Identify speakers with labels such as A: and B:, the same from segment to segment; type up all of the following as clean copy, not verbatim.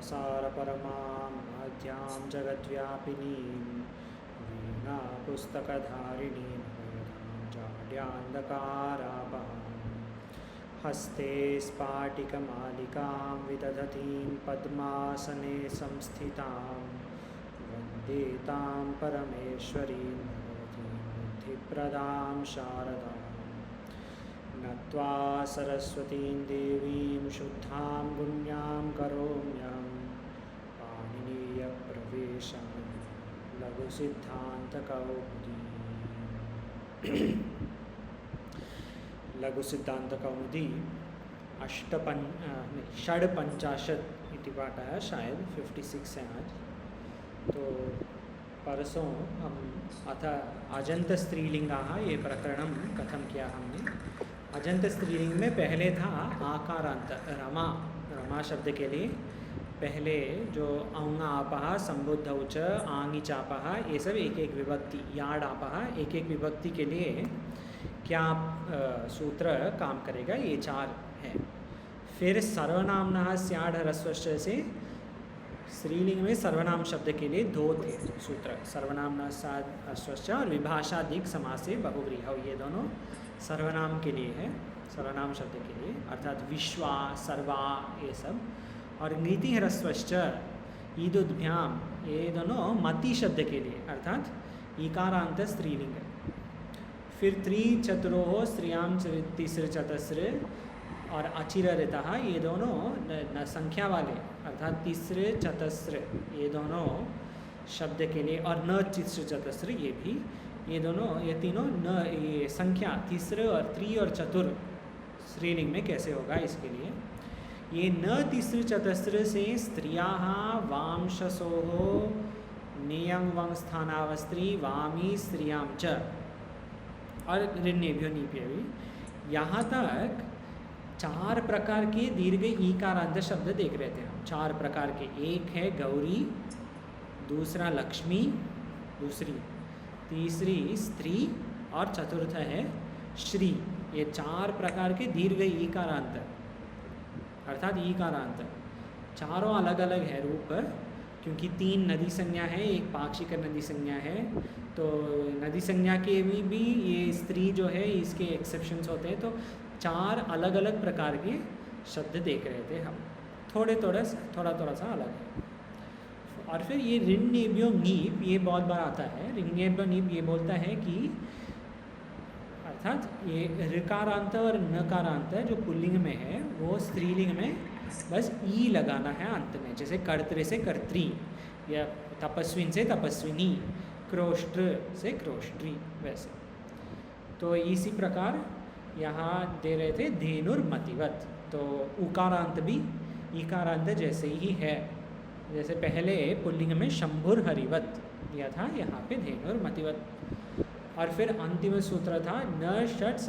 A: सारपरमां आद्यां जगद्व्यापिनीं वीणापुस्तकधारिणीं भगवतां जाड्यान्धकारापहां हस्ते स्फाटिकमालिकां विदधतीं पद्मासने संस्थितां वन्दे तां परमेश्वरीं भगवतीं बुद्धिप्रदां शारदां नत्वा सरस्वतीं देवीं शुद्धां गुण्यां करोम्यहं पाणिनीयप्रवेशं लघुसिद्धान्तकौमुदी लघुसिद्धान्तकौमुदी षड्पंचाशत् इति पाठः शायद 56 है आज। तो परसों हम अथ अजंत स्त्रीलिंगाः ये प्रकरणं कथं किया हमने। अजंत स्त्रीलिंग में पहले था आकारांत रमा, रमा शब्द के लिए पहले जो औंग आपः संबुद्ध उच आंगी चापः ये सब एक एक विभक्ति, याड आपः एक एक विभक्ति के लिए क्या सूत्र काम करेगा, ये 4 है। फिर सर्वनाम्नः स्याढ ह्रस्वश्च से स्त्रीलिंग में सर्वनाम शब्द के लिए 2 थे सूत्र, सर्वनाम्नः स्याढ ह्रस्वश्च और विभाषादिक समासे बहुव्रीहौ, ये दोनों सर्वनाम के लिए है, सर्वनाम शब्द के लिए अर्थात विश्वा सर्वा ये सब। और नीति ह्रस्वश्च ईदुद्भ्याम ये दोनों मति शब्द के लिए अर्थात ईकारांत स्त्रीलिंग। फिर त्रि चतुरोः स्त्रियां तिस्र चतस्र और अचिररितः ये दोनों न संख्या वाले अर्थात तिस्र चतस्र ये दोनों शब्द के लिए, और न तिस्र चतस्र ये भी, ये दोनों ये तीनों न ये संख्या तीसर और त्रि और चतुर स्त्रीलिंग में कैसे होगा इसके लिए। ये न तिस्र चतस्र से स्त्रियाः वांशसोः नियं वंग स्थानावस्त्री वामी स्त्रियां च और ऋण्येभ्यो नीभ्यो भी, यहाँ तक 4 प्रकार के दीर्घ ईकारांत शब्द देख रहे थे हम। 4 प्रकार के, एक है गौरी, दूसरा लक्ष्मी, दूसरी, तीसरी स्त्री और चतुर्थ है श्री। ये 4 प्रकार के दीर्घ ईकारांत अर्थात ईकारांत, चारों अलग अलग है रूप, क्योंकि 3 नदी संज्ञा है, एक पाक्षिक नदी संज्ञा है। तो नदी संज्ञा के भी ये स्त्री जो है इसके एक्सेप्शंस होते हैं। तो 4 अलग अलग प्रकार के शब्द देख रहे थे हम, थोड़ा थोड़ा सा अलग है। और फिर ये ऋण्येभ्यो नीप ये बहुत बार आता है। ऋण्येभ्यो नीप ये बोलता है कि अर्थात ये ऋकारांत और नकारांत जो पुल्लिंग में है वो स्त्रीलिंग में बस ई लगाना है अंत में, जैसे कर्तृ से कर्त्री या तपस्विन से तपस्विनी, क्रोष्ट्र से क्रोष्ट्री वैसे। तो इसी प्रकार यहाँ दे रहे थे धेनुर्मतिवत, तो उकारांत भी ईकारांत जैसे ही है, जैसे पहले पुल्लिंग में शंभुर हरिवत दिया था, यहाँ पे धेनुर्मतिवत। और फिर अंतिम सूत्र था न षट्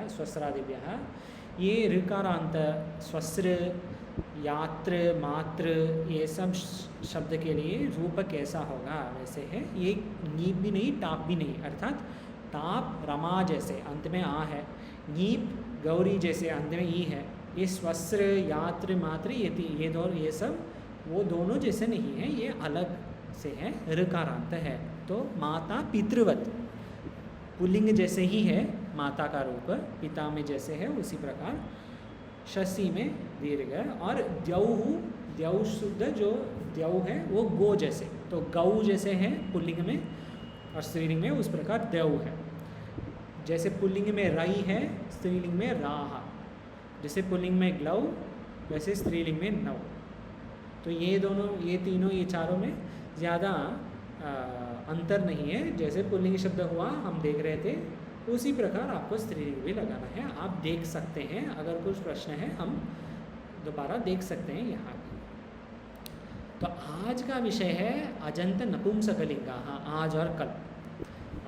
A: स्वस्रादिभ्यः, ये ऋकारांत स्वस्र यात्र मात्र ये सब शब्द के लिए रूप कैसा होगा वैसे है। ये नीप भी नहीं टाप भी नहीं, अर्थात टाप रमा जैसे अंत में आ है, नीप गौरी जैसे अंत में ई है। ये स्वस्र यात्र मात्र ये सब वो दोनों जैसे नहीं है, ये अलग से है, ऋकारांत है। तो माता पितृवत पुल्लिंग जैसे ही है माता का रूप, पिता में जैसे है उसी प्रकार शशि में दीर्घ, और द्यौ शुद्ध जो द्यौ है वो गो जैसे, तो गौ जैसे है पुल्लिंग में और स्त्रीलिंग में उस प्रकार द्यौ है। जैसे पुल्लिंग में रई है, स्त्रीलिंग में राह, जैसे पुल्लिंग में ग्लौ वैसे स्त्रीलिंग में नौ। तो ये दोनों ये तीनों ये चारों में ज़्यादा अंतर नहीं है। जैसे पुल्लिंग शब्द हुआ हम देख रहे थे उसी प्रकार आपको स्त्रीलिंग भी लगाना है। आप देख सकते हैं, अगर कुछ प्रश्न है हम दोबारा देख सकते हैं यहाँ। तो आज का विषय है अजंत नपुंसकलिंगाः, आज और कल।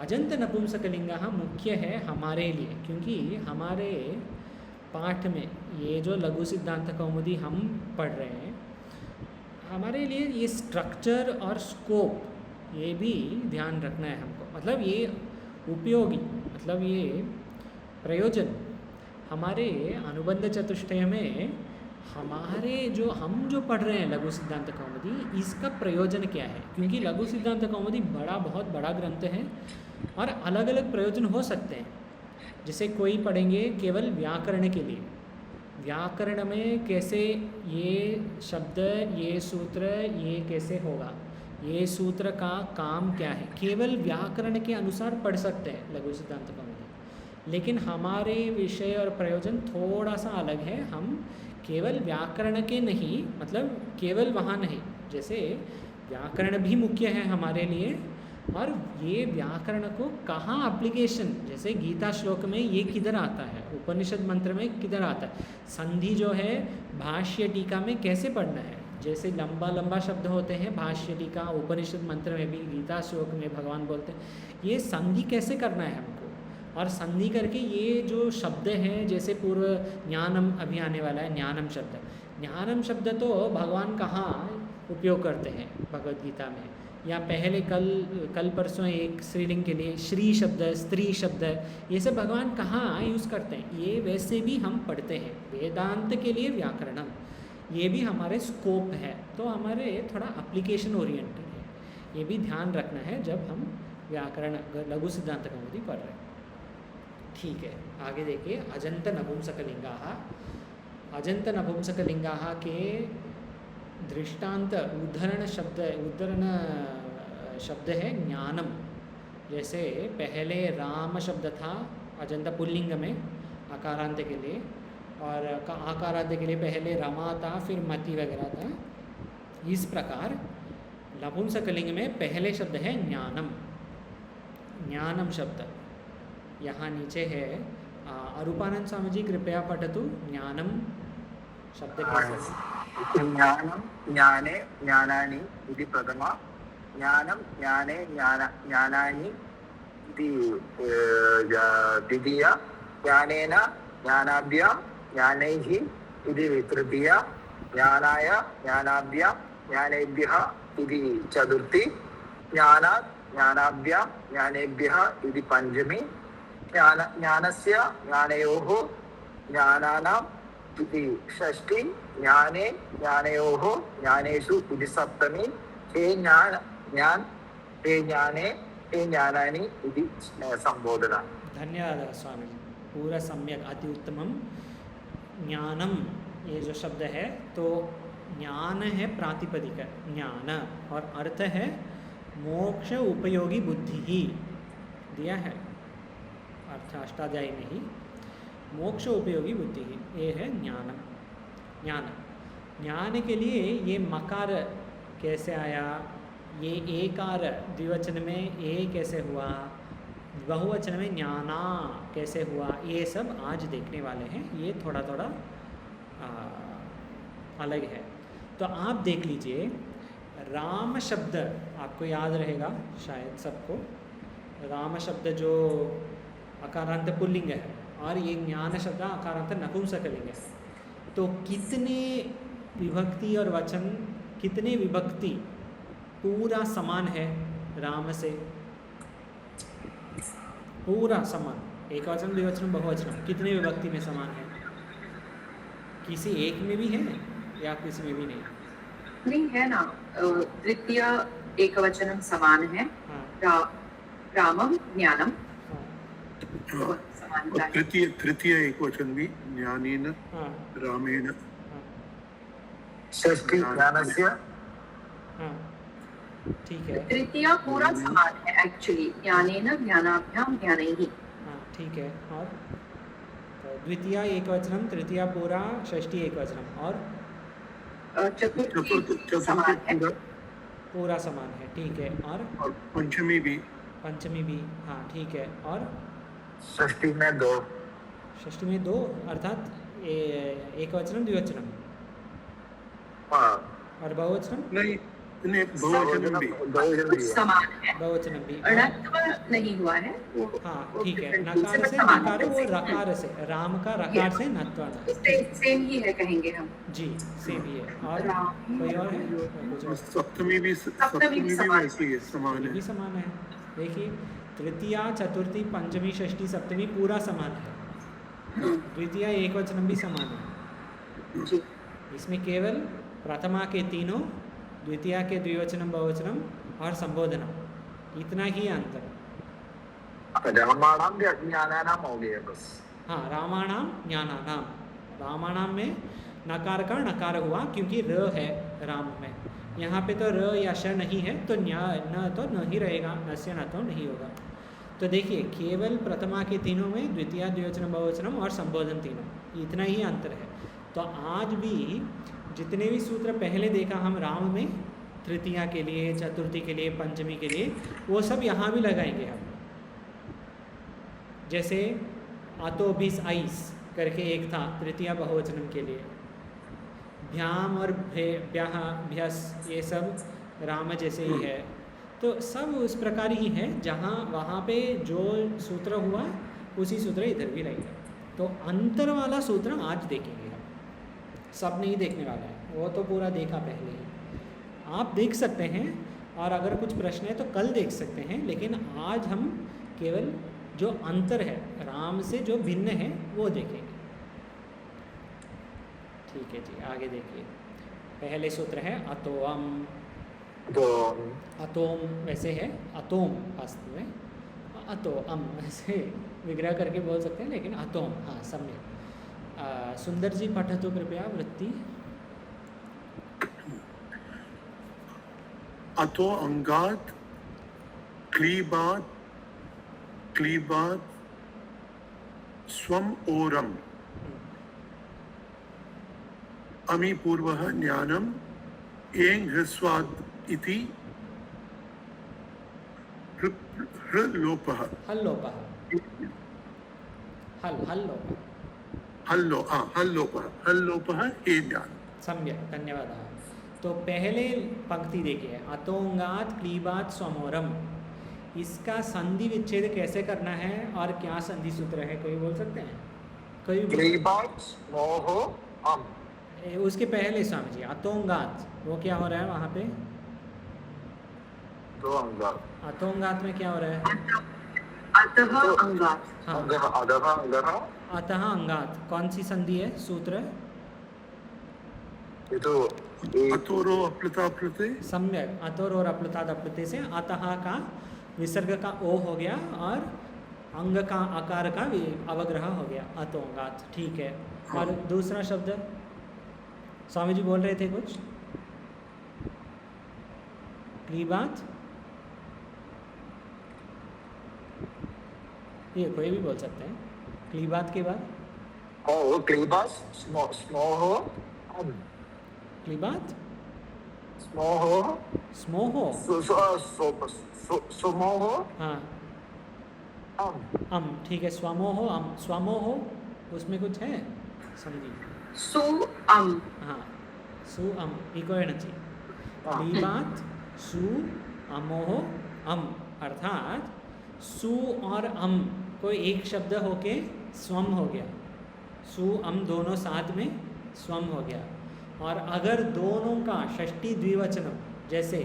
A: अजंत नपुंसकलिंगाः मुख्य है हमारे लिए, क्योंकि हमारे पाठ में ये जो लघु सिद्धांत कौमुदी हम पढ़ रहे हैं, हमारे लिए ये स्ट्रक्चर और स्कोप ये भी ध्यान रखना है हमको। मतलब ये उपयोगी, मतलब ये प्रयोजन हमारे अनुबंध चतुष्टय में हमारे हम जो पढ़ रहे हैं लघु सिद्धांत कौमुदी, इसका प्रयोजन क्या है? क्योंकि लघु सिद्धांत कौमुदी बहुत बड़ा ग्रंथ है और अलग अलग प्रयोजन हो सकते हैं। जैसे कोई पढ़ेंगे केवल व्याकरण के लिए, व्याकरण में कैसे ये शब्द, ये सूत्र, ये कैसे होगा, ये सूत्र का काम क्या है, केवल व्याकरण के अनुसार पढ़ सकते हैं लघु सिद्धांत कौमुदी। लेकिन हमारे विषय और प्रयोजन थोड़ा सा अलग है। हम केवल व्याकरण के नहीं, मतलब केवल वहाँ नहीं, जैसे व्याकरण भी मुख्य है हमारे लिए, और ये व्याकरण को कहाँ एप्लीकेशन, जैसे गीता श्लोक में ये किधर आता है, उपनिषद मंत्र में किधर आता है, संधि जो है भाष्य टीका में कैसे पढ़ना है, जैसे लंबा लंबा शब्द होते हैं भाष्य टीका, उपनिषद मंत्र में भी, गीता श्लोक में भगवान बोलते हैं, ये संधि कैसे करना है हमको। और संधि करके ये जो शब्द हैं, जैसे पूर्व ज्ञानम अभी आने वाला है, ज्ञानम शब्द, ज्ञानम शब्द तो भगवान कहाँ उपयोग करते हैं भगवद गीता में, या पहले कल परसों एक स्त्रीलिंग के लिए श्री शब्द, स्त्री शब्द, ये सब भगवान कहाँ यूज़ करते हैं, ये वैसे भी हम पढ़ते हैं। वेदांत के लिए व्याकरणम, ये भी हमारे स्कोप है, तो हमारे थोड़ा एप्लीकेशन ओरिएंटेड है, ये भी ध्यान रखना है जब हम व्याकरण लघु सिद्धांत कौमुदी पढ़ रहे हैं। ठीक है, आगे देखिए, अजंत नपुंसकलिंगाः। अजंत नपुंसकलिंगाः के दृष्टांत उद्धरण शब्द है ज्ञानम। जैसे पहले राम शब्द था अजंत पुल्लिंग में आकारांत के लिए, और आकारांत के लिए पहले रमा था, फिर मति वगैरह था। इस प्रकार नपुंसकलिंग में पहले शब्द है ज्ञानम। ज्ञानम शब्द यहाँ नीचे है। अरूपानंद स्वामी जी कृपया पठतु ज्ञानम शब्द कैसे।
B: ज्ञानं ज्ञाने ज्ञानानि इति प्रथमा, ज्ञानं ज्ञाने ज्ञानानि इति द्वितीया, ज्ञानेन ज्ञानाभ्यां ज्ञानैः इति तृतीया, ज्ञानाय ज्ञानाभ्यां ज्ञानेभ्यः इति चतुर्थी, ज्ञानात् ज्ञानाभ्यां ज्ञानेभ्यः इति पञ्चमी, ज्ञानस्य ज्ञानयोः ज्ञानानाम् इति षष्ठी, ज्ञाने ज्ञानयोः ज्ञानेषु इति सप्तमी, हे ज्ञाने हे ज्ञानानि इति संबोधना।
A: धन्यवाद स्वामी, पूरा सम्यक, अति उत्तमम। ज्ञानम ये जो शब्द है, तो ज्ञान है प्रातिपदिक ज्ञान, और अर्थ है मोक्ष उपयोगी बुद्धि ही दिया है, अर्थ अष्टाध्यायी में ही, मोक्ष उपयोगी बुद्धि ही, ये है ज्ञान। ज्ञान के लिए ये मकार कैसे आया, ये एकार द्विवचन में ए कैसे हुआ, बहुवचन में ज्ञाना कैसे हुआ, ये सब आज देखने वाले हैं। ये थोड़ा थोड़ा अलग है। तो आप देख लीजिए, राम शब्द आपको याद रहेगा शायद सबको, राम शब्द जो अकारांत पुल्लिंग है, और ये ज्ञान शब्द अकारांत नपुंसकलिंग है। तो कितने विभक्ति और वचन, कितने विभक्ति पूरा समान है राम से, पूरा समान, एक वचन द्विवचन बहुवचन कितने विभक्ति में समान है? किसी एक में भी है या किसी में भी नहीं?
C: नहीं है ना, द्वितीय एक वचनम समान है। हाँ। रामम ज्ञानम,
A: हाँ।
D: तृतीय एक वचन भी ज्ञानेन,
A: हाँ।
D: रामेण,
B: षष्ठी ज्ञानस्य।
A: हाँ, ठीक है।
C: तृतीय पूरा समान है एक्चुअली, ज्ञानेन ज्ञानाभ्याम ज्ञानैः।
A: हाँ, ठीक है। और तो द्वितीय एक वचनम, तृतीय पूरा, षष्ठी एक वचनम, और
C: चतुर्थी समान है,
A: पूरा समान है, ठीक है। और
D: पंचमी भी,
A: हाँ ठीक है। और
B: षष्ठी में दो,
A: षष्ठी में दो, अर्थात एक वचनम द्विवचनम, और बहुवचनम
D: नहीं बहुवचन भी
C: समान है,
A: बहुवचनम भी।
C: णत्व नहीं हुआ है वो।
A: हाँ ठीक है, नकार से नकार, वो रकार से, राम का रकार से नत्वाना,
C: सेम ही है कहेंगे हम।
A: जी सेम ही है। और कोई और है?
D: सप्तमी भी वैसे ही समान है,
A: भी समान है। देखिए, तृतीया, चतुर्थी, पंचमी, षष्ठी, सप्तमी पूरा समान है। द्वितीय एक वचनम भी समान है। इसमें केवल प्रथमा के तीनों, द्वितीया के द्विवचनम बहुवचनम और संबोधनम, इतना ही अंतर।
B: रामाणाम ज्ञानानाम हो गया बस।
A: हाँ, रामाणाम ज्ञानानाम, रामाणाम में नकार का नकार हुआ क्योंकि र है राम में। यहाँ पे तो र या श नहीं है तो न्या न तो नहीं रहेगा, न से न तो नहीं होगा। तो देखिए केवल प्रथमा के तीनों में द्वितीया द्विवचनम बहुवचनम और संबोधन तीनों, इतना ही अंतर है। तो आज भी जितने भी सूत्र पहले देखा हम राम में, तृतीया के लिए, चतुर्थी के लिए, पंचमी के लिए, वो सब यहाँ भी लगाएंगे हम। जैसे अतोभिस आइस करके एक था तृतीया बहुवचनम के लिए, भ्याम और भ्याह भ्यस ये सब राम जैसे ही है। तो सब उस प्रकार ही है, जहाँ वहाँ पे जो सूत्र हुआ उसी सूत्र इधर भी लगेगा। तो अंतर वाला सूत्र आज देखेंगे हम, सब नहीं देखने वाला है, वो तो पूरा देखा पहले ही। आप देख सकते हैं और अगर कुछ प्रश्न है तो कल देख सकते हैं, लेकिन आज हम केवल जो अंतर है राम से जो भिन्न है वो देखेंगे। ठीक है जी, आगे देखिए। पहले सूत्र है अतोम।
B: तो
A: अतोम वैसे है अतोम वास्तव में, अतोम वैसे विग्रह करके बोल सकते हैं, लेकिन अतोम हाँ सम्यक। सुंदर जी पठतु कृपया वृत्ति।
D: अतो अंगात क्लीबात क्लीबात स्वम ओरम अमी पूर्वः ज्ञानम एंग ह्रस्वाद इति हृलोपः
A: हल्लोपः हल्लोपः
D: हल्लोपः ए ज्ञान।
A: सम्यक, धन्यवाद। तो पहले पंक्ति देखिए, अतोंगात क्लीबात स्वमोरम, इसका संधि विच्छेद कैसे करना है और क्या संधि सूत्र है, कोई बोल सकते हैं? कोई
B: क्लीबात मोहो अम,
A: उसके पहले स्वामी जी अतोंगात, वो क्या हो रहा है वहाँ पे?
B: दो अंगात।
A: अतोंगात में क्या हो रहा है?
C: अतः अंगात।
A: हाँ,
B: अधः अंगः।
A: अतः अंगात कौन सी संधि है, सूत्र?
B: ये तो
D: अतोरो अप्लुता प्लुते।
A: सम्यक, अतोर और अप्लुताद अप्लुते से अतः का विसर्ग का ओ हो गया और अंग का आकार का भी अवग्रह हो गया, अतोंगात। ठीक है। और दूसरा शब्द स्वामी जी बोल रहे थे कुछ, क्लीबात, ये कोई भी बोल सकते हैं। क्लीबात के बाद
B: ओ क्लीबात स्मोहो अम,
A: क्लीबात
B: स्मोहो
A: स्मोहो,
B: सुमोहो
A: हाँ
B: अम।
A: ठीक है। स्वमोहो अम, स्वमोहो उसमें कुछ है समझी?
C: सु अम।
A: हाँ, सु अम, इको एनर्जी। क्लीबात सु अमोहो अम, अर्थात सु और अम कोई एक शब्द होके स्वम हो गया, सु अम दोनों साथ में स्वम हो गया। और अगर दोनों का षष्ठी द्विवचनम, जैसे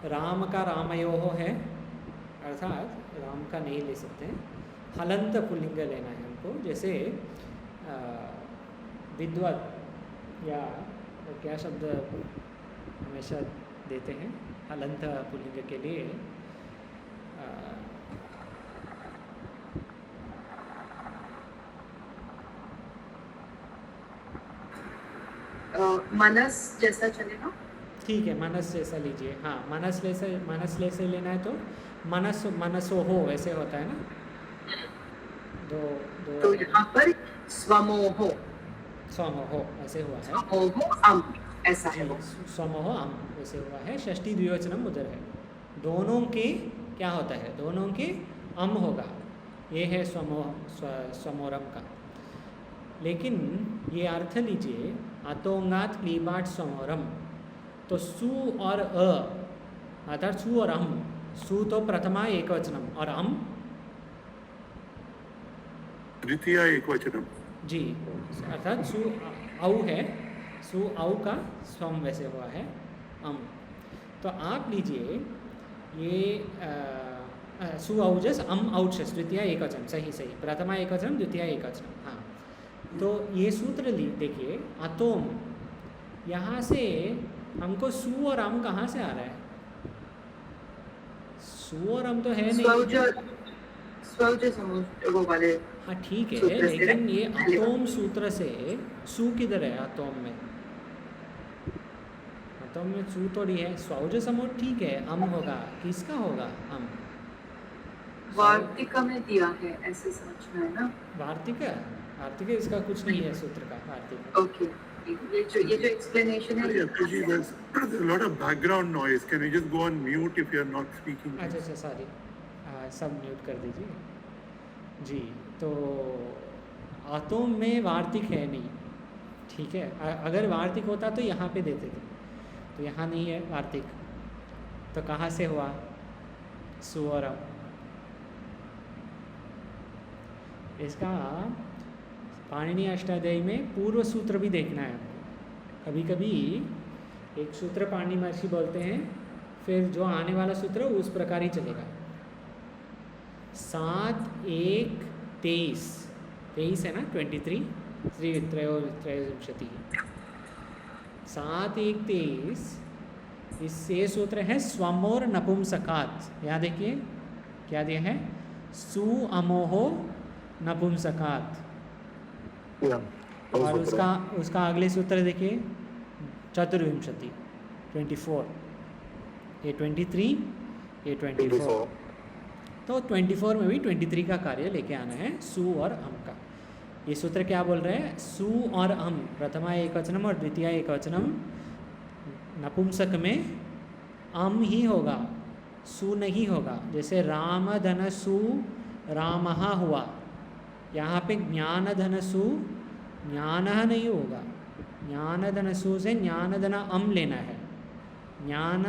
A: राम का रामयोहो है, अर्थात राम का नहीं ले सकते हैं, हलंत पुल्लिंग लेना है हमको। जैसे विद्वत या क्या शब्द हमेशा देते हैं हलंत पुल्लिंग के लिए,
C: मनस जैसा चलेगा?
A: ठीक है, मनस जैसा लीजिए। हाँ, मनस जैसे लेना है तो मनस मनसो हो वैसे होता है ना, दो
C: तो यहाँ पर स्वमोहो,
A: स्वमोहो ऐसे हुआ है,
C: स्वमोहो अम ऐसा है वो।
A: स्वमोहो अम वैसे हुआ है, षष्ठी द्विवचनम उधर है। दोनों के क्या होता है, दोनों के अम होगा, ये है स्वमोरम का। लेकिन ये अर्थ लीजिए, अतोंगात क्लीबाट स्वमोरम, तो सु और अ अर्थात सु और अम, सु तो प्रथमा एकवचनम और अम
D: द्वितीया एकवचनम
A: जी, अर्थात सु औ है, सु औ का स्वम वैसे हुआ है अम। तो आप लीजिए ये सु औजस अम औचस, द्वितीया एकवचन, सही, प्रथमा एकवचनम द्वितीया एकवचनम। हाँ, तो ये सूत्र देखिए, अतोम, यहाँ से हमको सु और अम कहाँ से आ रहा है? सु और अम तो है नहीं।
C: स्वौज समूह वो वाले।
A: हाँ ठीक है,
C: सूत्र से
A: लेकिन ये
C: पहले
A: अतोम सूत्र से सु किधर है? अतोम में, अतोम में सु थोड़ी है। स्वौज समूह ठीक है, अम होगा, किसका होगा अम?
C: वार्तिका में दिया है, ऐसे समझना है ना।
A: वार्तिका, वार्तिका इसका कुछ नहीं है सूत्र का, वार्तिका।
C: ओके, ये जो एक्सप्लेनेशन है।
D: Actually, there's a lot of background noise. Can you just go on mute if you're not speaking?
A: अच्छा अच्छा, सॉरी, सब म्यूट कर दीजिए जी। तो आतोम में वार्तिक है नहीं, ठीक है। अगर वार्तिक होता तो यहाँ पे देते थे, तो यहाँ नहीं है वार्तिक, तो कहाँ से हुआ सु और अम? इसका पाणिनि अष्टाध्यायी में पूर्व सूत्र भी देखना है आपको। कभी कभी एक सूत्र पाणिनि महर्षि बोलते हैं, फिर जो आने वाला सूत्र है उस प्रकार ही चलेगा। 7 1 23, 23 है ना, 23 त्रयोविंशति, 7 1 23, इससे सूत्र है स्वमोर नपुंसकात। यहाँ देखिए क्या दिया है, सु अमोहो नपुंसकात। और उसका अगले सूत्र देखिए, चतुर्विंशति 24, ये 23, ये 24। तो 24 में भी 23 का कार्य लेके आना है, सु और अम का। ये सूत्र क्या बोल रहे हैं, सु और अम, प्रथमा एकवचनम और द्वितीय एकवचनम नपुंसक में अम ही होगा, सु नहीं होगा। जैसे राम धन सु रामः हुआ, यहाँ पे ज्ञान धन सु ज्ञानः नहीं होगा, ज्ञान धन सु से ज्ञान धन अम लेना है। ज्ञान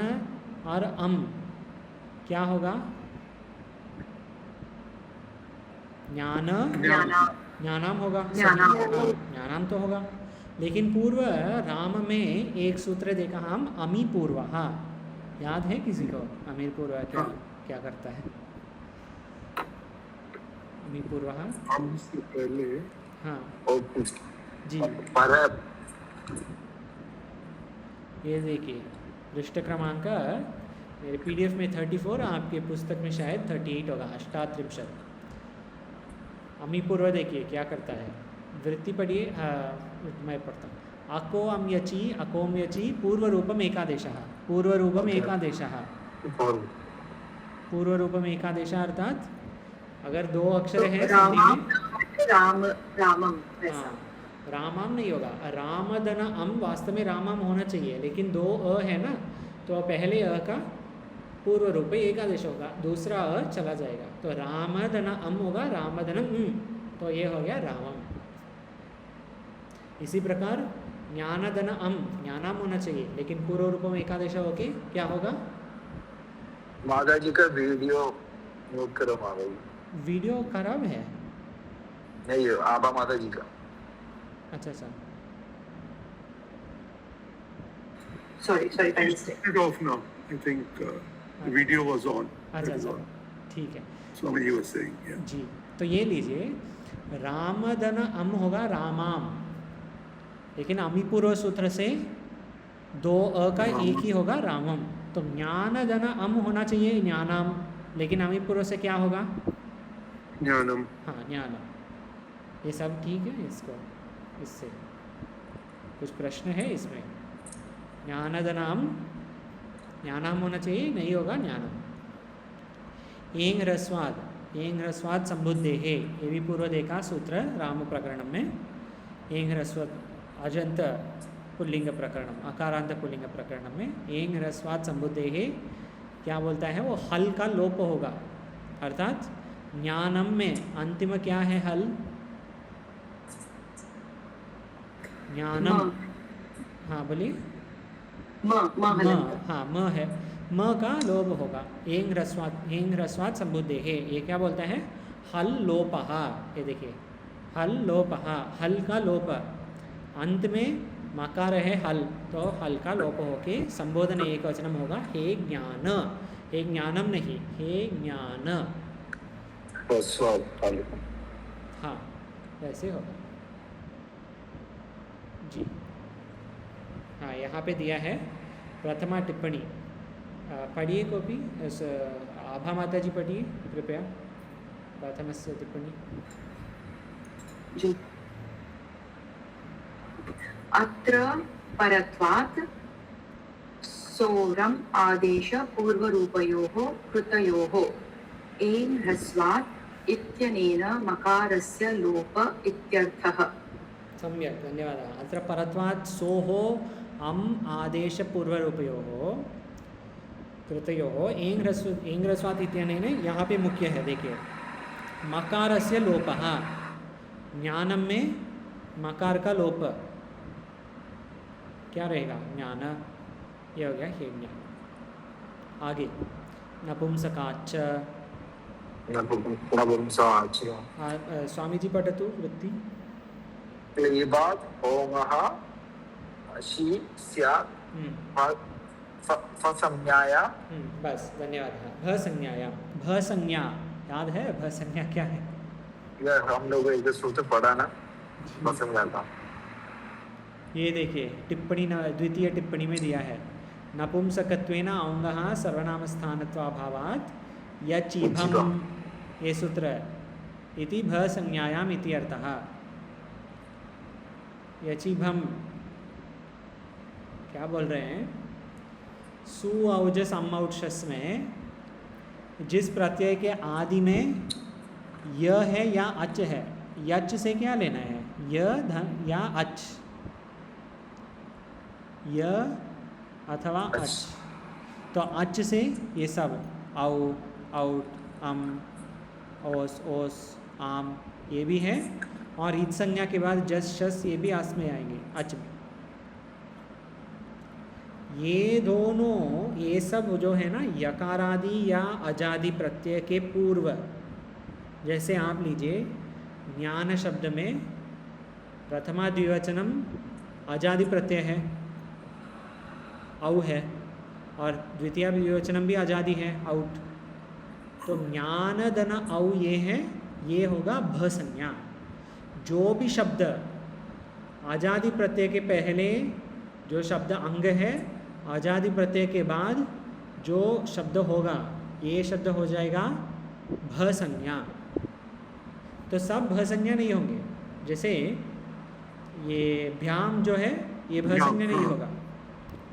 A: और अम क्या होगा, ज्ञानाम होगा, ज्ञानाम तो होगा। लेकिन पूर्व राम में एक सूत्र देखा हम, अमी पूर्व। हाँ, याद है किसी को अमीर पूर्व क्या क्या करता है? अमी पूर्व
D: से पहले
A: हाँ जी, ये देखिए पृष्ठ क्रमांक मेरे PDF में 34, आपके पुस्तक में शायद 38 होगा, 38। अमी पूर्व देखिए क्या करता है, वृत्ति पढ़िए, मैं पढ़ता हूँ। अको अम यची अकोम यची पूर्व रूपम एकादेशः, पूर्व रूपम एकादेशः, पूर्व रूपम एकादेशः अर्थात अगर दो अक्षर है
C: रामम वैसा।
A: हाँ, रामम नहीं होगा, रामधन अम वास्तव में रामम होना चाहिए, लेकिन दो अ है ना, तो पहले अ का पूर्व रूप एकादेश होगा, दूसरा अ चला जाएगा, तो रामधन अम होगा, रामधनम, तो ये हो गया रामम। इसी प्रकार ज्ञानधन अम, ज्ञानाम होना चाहिए, लेकिन पूर्व रूप में एकादेश होके क्या होगा?
B: माता जी का वीडियो म्यूट करो। माता जी
A: वीडियो खराब है?
B: नहीं, आबा माता जी का।
A: अच्छा अच्छा,
C: sorry by mistake.
D: Turn it off now. I think the video was on.
A: अच्छा अच्छा, ठीक है
D: Somebody was saying, yeah.
A: जी। तो ये लीजिए, रामधन अम होगा रामाम, लेकिन अमी पूर्व सूत्र से दो अ का एक ही होगा रामम, तो ज्ञान धन अम होना चाहिए ज्ञानाम, लेकिन अमी पूर्व से क्या होगा?
D: ज्ञानम।
A: हाँ, ज्ञानम। ये सब ठीक है, इसको इससे कुछ प्रश्न है इसमें? ज्ञान धनाम, ज्ञानाम होना चाहिए, नहीं होगा ज्ञानम। एंग ह्रस्वाद, एंग ह्रस्वाद संबुद्धे है, ये भी पूर्व देखा सूत्र राम प्रकरण में। एंग ह्रस्वाद अजंत पुल्लिंग प्रकरण, अकारांत पुल्लिंग प्रकरण में एंग ह्रस्वाद संबुद्धे है क्या बोलता है, वो हल का लोप होगा, अर्थात ज्ञानम में अंतिम क्या है, हल, ज्ञानम। हाँ बोलिए। हाँ, म है, म का लोप होगा, एंग ह्रस्वाद संबुद्धे है, ये क्या बोलता है, हल लोपहा। ये देखिए, हल लोपहा, हल का लोप, अंत में मकार है हल, तो हल का लोप होके संबोधन एक वचनम होगा, हे ज्ञान, हे ज्ञानम नहीं, हे ज्ञान। हाँ, वैसे होगा। जी हाँ, यहाँ पे दिया है प्रथमा टिप्पणी। पढ़िए कॉपी, आभा माता जी पढ़िए कृपया प्रथमस्य टिप्पणी।
C: जी। अत्र परत्वात् सोरम् आदेश पूर्वरूपयोः कृतयोः एन् ह्रस्वात् इत्यनेन मकारस्य लोप इत्यर्थः।
A: सम्यक्, धन्यवादः। अत्र परत्वात् सोः अम् आदेशपूर्वरूपयोः कृतयोः एङ् ह्रस्वात् इत्यनेन यहाँ पे मुख्य है, देखिए मकारस्य लोपः, ज्ञानम में मकार का लोप क्या रहेगा, ज्ञान, ये हो गया हेज्ञा। आगे नपुंसकाच्च,
B: नपुंसकाच्च
A: स्वामी जी पठतु वृत्ति।
B: क्लीबात् ओमः शी स्यात् फसंज्ञाया।
A: बस, धन्यवाद। भसंज्ञाया, भसंज्ञा याद है? भसंज्ञा क्या है?
B: यह हम लोग एक सूत्र पढ़ा ना, भसंज्ञा था।
A: ये देखिए टिप्पणी द्वितीय टिप्पणी में दिया है, नपुंसकत्वेन औंगः सर्वनामस्थानत्वाभावात् यचिभम, ये सूत्र इति भसंज्ञायाम इति अर्थः। यचिभम क्या बोल रहे हैं? सु औजस अमौक्षस में जिस प्रत्यय के आदि में य है या अच है, यच से क्या लेना है? य धन या अच, य अथवा अच। तो अच से ये सब औ, औट, ओस, ओस, आम ये भी है, और ईद संज्ञा के बाद जस, शस ये भी आस में आएंगे, अच में। ये दोनों, ये सब जो है ना यकारादि या अजादि प्रत्यय के पूर्व, जैसे आप लीजिए ज्ञान शब्द में प्रथमा द्विवचनम अजादि प्रत्यय है, औ है, और द्वितीय द्विवचनम भी अजादि है, औट। तो ज्ञान धन औ ये है, ये होगा भ संज्ञा। जो भी शब्द अजादि प्रत्यय के पहले जो शब्द अंग है, अजादि प्रत्यय के बाद जो शब्द होगा, ये शब्द हो जाएगा भ संज्ञा। तो सब भ संज्ञा नहीं होंगे, जैसे ये भ्याम जो है ये भ संज्ञा नहीं होगा,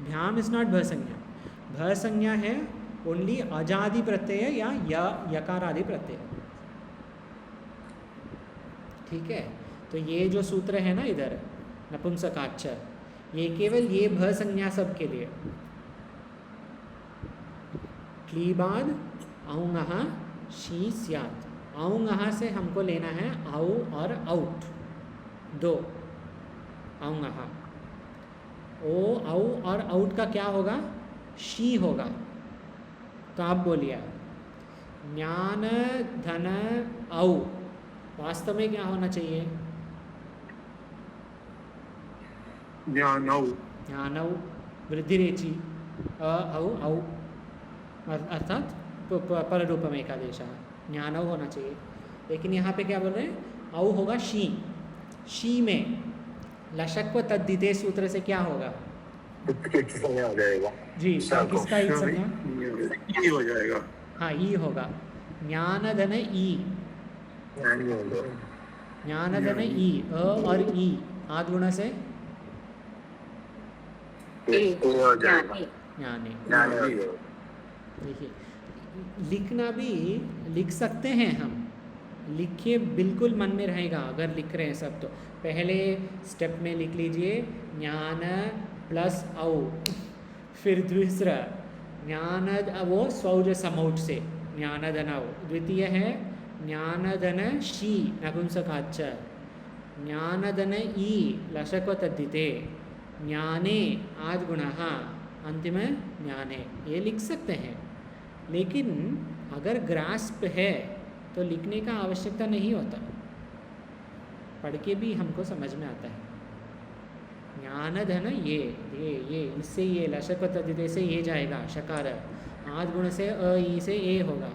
A: भ्याम इज नॉट भ संज्ञा। भ संज्ञा है ओनली अजादि प्रत्यय या यकारादि प्रत्यय। ठीक है, तो ये जो सूत्र है ना इधर नपुंसकाच्च, ये केवल ये भ संज्ञा सब के लिए। क्लीबाद औंगः शी स्यात्, औंगः से हमको लेना है औ और आउट, दो औंगः। ओ औ और आउट का क्या होगा? शी होगा। तो आप बोलिए ज्ञान धन औ वास्तव में क्या होना चाहिए?
D: ज्ञानौ,
A: ज्ञानौ वृद्धिरेचि औ औ, अर्थात पररूपम एकादेशः, ज्ञानौ होना चाहिए। लेकिन यहाँ पे क्या बोल रहे हैं? औ होगा शी। शी में लशक्व तद्धिते सूत्र से क्या होगा?
B: संज्ञा हो जाएगा
A: जी, किसका ई संज्ञा?
D: ई हो जाएगा।
A: हाँ, ई होगा। ज्ञान धन ई,
B: ज्ञानी हो जाएगा।
A: ज्ञान धन ई, अ और ई आद गुण से
B: ये हो जाएगा,
A: ज्ञाने।
B: ज्ञानी हो जाएगा।
A: देखिए लिखना भी लिख सकते हैं हम, लिखिए बिल्कुल मन में रहेगा अगर लिख रहे हैं सब। तो पहले स्टेप में लिख लीजिए ज्ञान प्लस औ, फिर दूसरा ज्ञान वो स्वौज समौट से ज्ञान धन औ, द्वितीय है ज्ञान धन शी नपुंसकाच्च, ज्ञान धन ई लशक्व तद्धिते, ज्ञाने आद गुणः, अंतिम ज्ञाने। ये लिख सकते हैं, लेकिन अगर ग्रास्प है तो लिखने का आवश्यकता नहीं होता, पढ़ के भी हमको समझ में आता है। ज्ञान धन ये इससे ये लशक्व तद्धिते से ये जाएगा शकार, आद गुण से अ ई से ए होगा।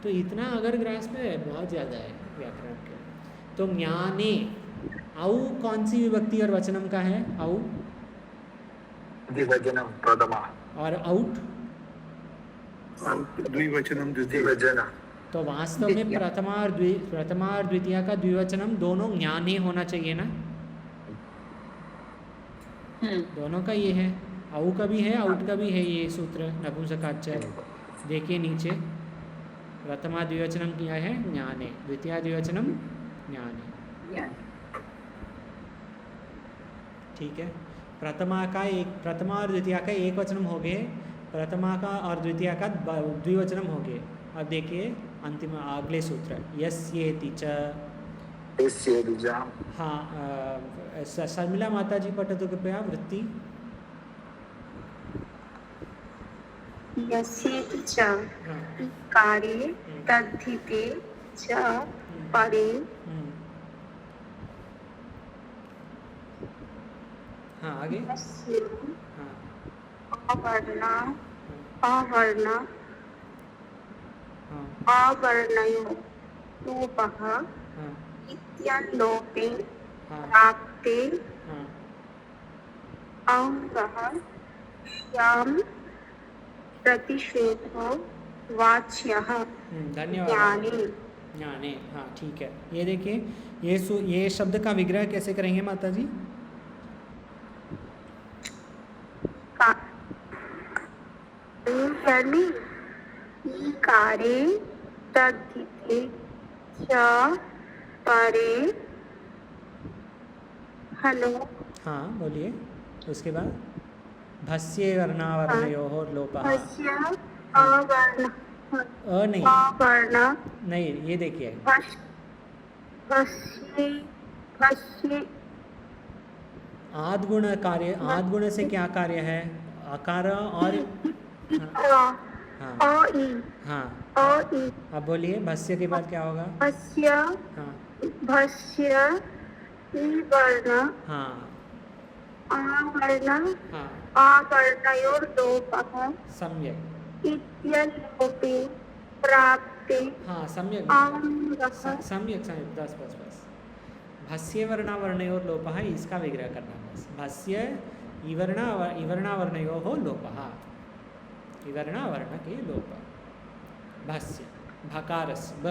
A: तो इतना अगर ग्रास्प है बहुत ज़्यादा है व्याकरण के। तो ज्ञाने औ कौन सी विभक्ति और वचनम का है? औ
B: द्विवचनम प्रथमा।
A: और औट?
D: द्विवचनम
B: द्विवचन।
A: तो वास्तव में प्रथमा और द्वितीया का द्विवचनम दोनों ज्ञाने होना चाहिए ना? दोनों का ये है, औ का भी है, औट का भी है ये सूत्र नपुंसकाच्य। देखिए नीचे, प्रथमा द्विवचनम किया है ज्ञाने, द्वितीया द्विवचनम ज्ञाने। ठीक है, प्रथमा और द्वितीया का एक वचनम हो गए, प्रथमा का और द्वितीया का द्विवचनम हो गए। अब देखिए अंतिम अगले सूत्र, यस्येति च। हाँ, शर्मिला माता जी पठतु कृपया वृत्ति।
E: यस्येति च इकारे तद्धिते च परे।
A: हाँ आगे। हाँ
E: अवर्णयो लोपः इत्यल्लोपे प्राप्ते अंगः याम प्रतिषेधो वाच्यः ज्ञाने।
A: ज्ञाने, हाँ ठीक है। ये देखिए, ये शब्द का विग्रह कैसे करेंगे माता जी?
E: इकारे तद्धिते च परे। हेलो,
A: हाँ बोलिए। उसके बाद भस्य वर्णावर्णयोः लोपः।
E: भस्य अवर्ण
A: नहीं, ये देखिए
E: भस्य
A: आद्गुण कार्य, आद्गुण से क्या कार्य है? आकार और हाँ अब बोलिए, भस्य के बाद क्या होगा?
E: भस्य वर्ण आवर्णयोर्लोपः
A: सम्यक
E: इत्यल्लोपे प्राप्ते
A: हाँ सम्यक बस भस्य वर्णावर्णयोर लोपः, इसका विग्रह करना बस। भस्य इवर्णावर्णयोः लोपः, इवर्णावर्ण के लोप। भस्य भकारस ब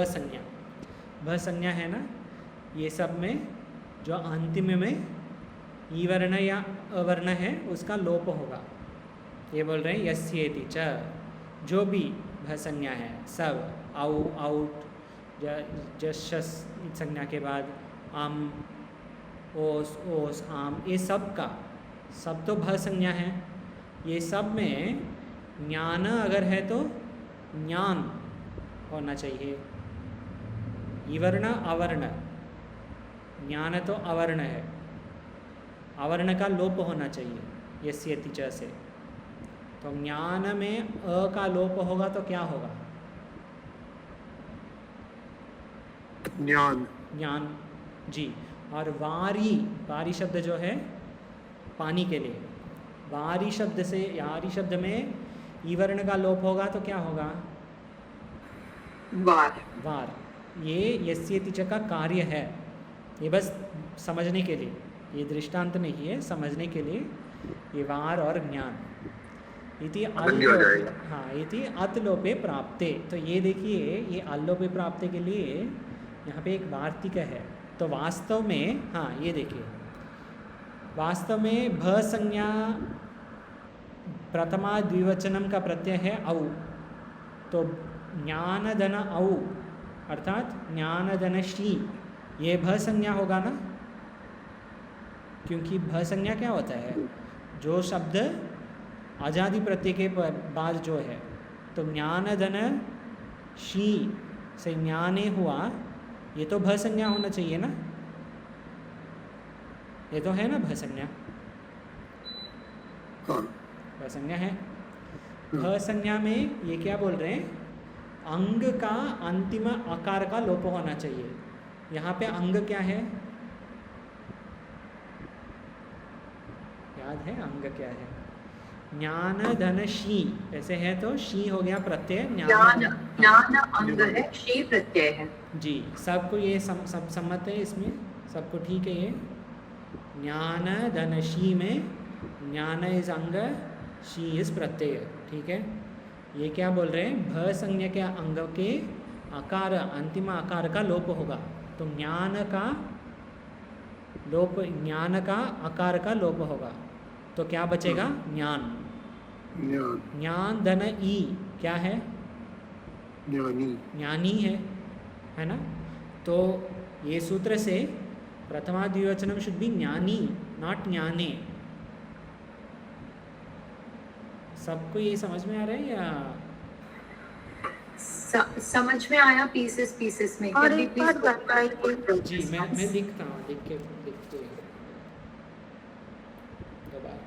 A: संज्ञा है ना, ये सब में जो अंतिम में ईवर्ण या अवर्ण है उसका लोप होगा। ये बोल रहे हैं यस्येति च, जो भी भ संज्ञा है सब, औ औट जस संज्ञा के बाद आम ओस आम, ये सब का सब तो भ संज्ञा है। ये सब में ज्ञान अगर है तो ज्ञान होना चाहिए। इवर्ण अवर्ण, ज्ञान तो अवर्ण है, अवर्ण का लोप होना चाहिए यस्येति च से। तो ज्ञान में अ का लोप होगा तो क्या होगा? ज्ञान जी। और वारी शब्द जो है पानी के लिए, वारी शब्द में ईवर्ण का लोप होगा तो क्या होगा? वार। ये यस्येति च का कार्य है, ये बस समझने के लिए, ये दृष्टांत नहीं है, समझने के लिए। ये वार और ज्ञान इति अतलोपे प्राप्ते। तो ये देखिए, ये अल्लोपे प्राप्ते के लिए यहाँ पे एक वार्तिक है। तो वास्तव में हाँ ये देखिए, वास्तव में भ संज्ञा प्रथमा द्विवचनम का प्रत्यय है औ। तो ज्ञान धन औ अर्थात ज्ञान धन श्री, ये भ संज्ञा होगा ना, क्योंकि भ संज्ञा क्या होता है? जो शब्द आजादी प्रत्यय के बाद जो है, तो ज्ञान धन शी से ज्ञाने हुआ, ये तो भ संज्ञा होना चाहिए ना, ये तो है ना भ संज्ञा, भ संज्ञा है। भ संज्ञा में ये क्या बोल रहे हैं? अंग का अंतिम आकार का लोप होना चाहिए। यहाँ पे अंग क्या है? याद है अंग क्या है? ज्ञान धन शी, ऐसे है तो शी हो गया प्रत्यय,
C: ज्ञान अंग है, शी प्रत्यय है।
A: जी, सबको ये सब सम्मत है, इसमें सबको ठीक है ये? ज्ञान धन शी में ज्ञान इज अंग, शी इज प्रत्यय, ठीक है? ये क्या बोल रहे हैं? भ संज्ञा के अंग के आकार, अंतिम आकार का लोप होगा, तो ज्ञान का लोप, ज्ञान का आकार का लोप होगा, तो क्या बचेगा? ज्ञान।
D: ज्ञान,
A: ज्ञान धन ई क्या है?
D: ज्ञानी,
A: ज्ञानी है ना? तो ये सूत्र से प्रथमा द्विवचनम शुड बी ज्ञानी, नॉट ज्ञाने। सबको ये समझ में आ रहा है या?
C: समझ में आया पीसेस पीसेस में?
E: और
C: Can we
E: एक
C: please
E: bar
C: go back to
E: बताइए।
A: जी
C: this
A: मैं
C: once?
A: लिखता हूँ, लिख के दोबारा।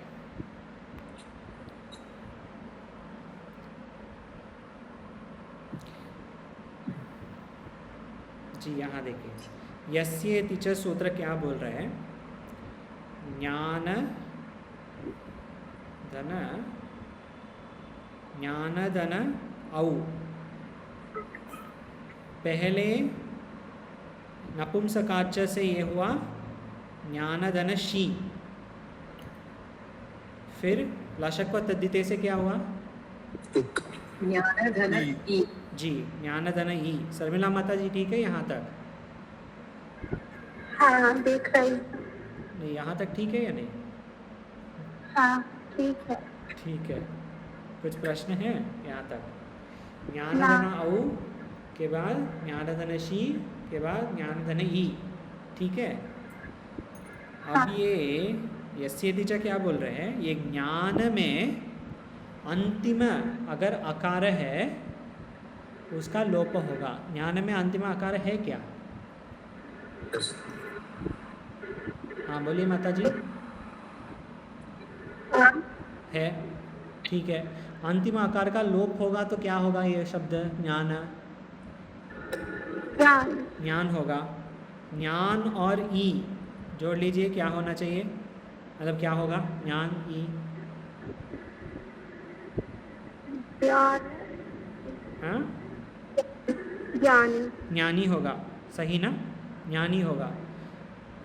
A: जी यहाँ देखिए, यस्य तिच सूत्र क्या बोल रहे हैं? ज्ञान धन, ज्ञान धन औ, पहले नपुंसकाच से ये हुआ ज्ञान धन शी, फिर लशक्व तद्धिते से क्या हुआ?
C: ज्ञान धन ई।
A: जी ज्ञान धन ई। शर्मिला माता जी ठीक है यहाँ तक?
E: हाँ देख रही हूँ।
A: नहीं यहाँ तक ठीक है या नहीं?
E: हाँ ठीक है।
A: ठीक है, कुछ प्रश्न है यहाँ तक? ज्ञान
E: ना।
A: धन औ के बाद ज्ञान धन शी के बाद ज्ञान धन ई, ठीक है? अब
E: हाँ।
A: ये यस्य तिच क्या बोल रहे हैं? ये ज्ञान में अंतिम अगर आकार है उसका लोप होगा। ज्ञान में अंतिम आकार है क्या? हाँ बोलिए माता जी।
E: हाँ,
A: है, ठीक है। अंतिम आकार का लोप होगा तो क्या होगा? ये शब्द ज्ञान,
E: ज्ञान,
A: ज्ञान होगा। ज्ञान और ई जोड़ लीजिए, क्या होना चाहिए? मतलब क्या होगा? ज्ञान ई,
E: ज्ञान,
A: हाँ
E: ज्ञानी,
A: ज्ञानी होगा, सही ना? ज्ञानी होगा।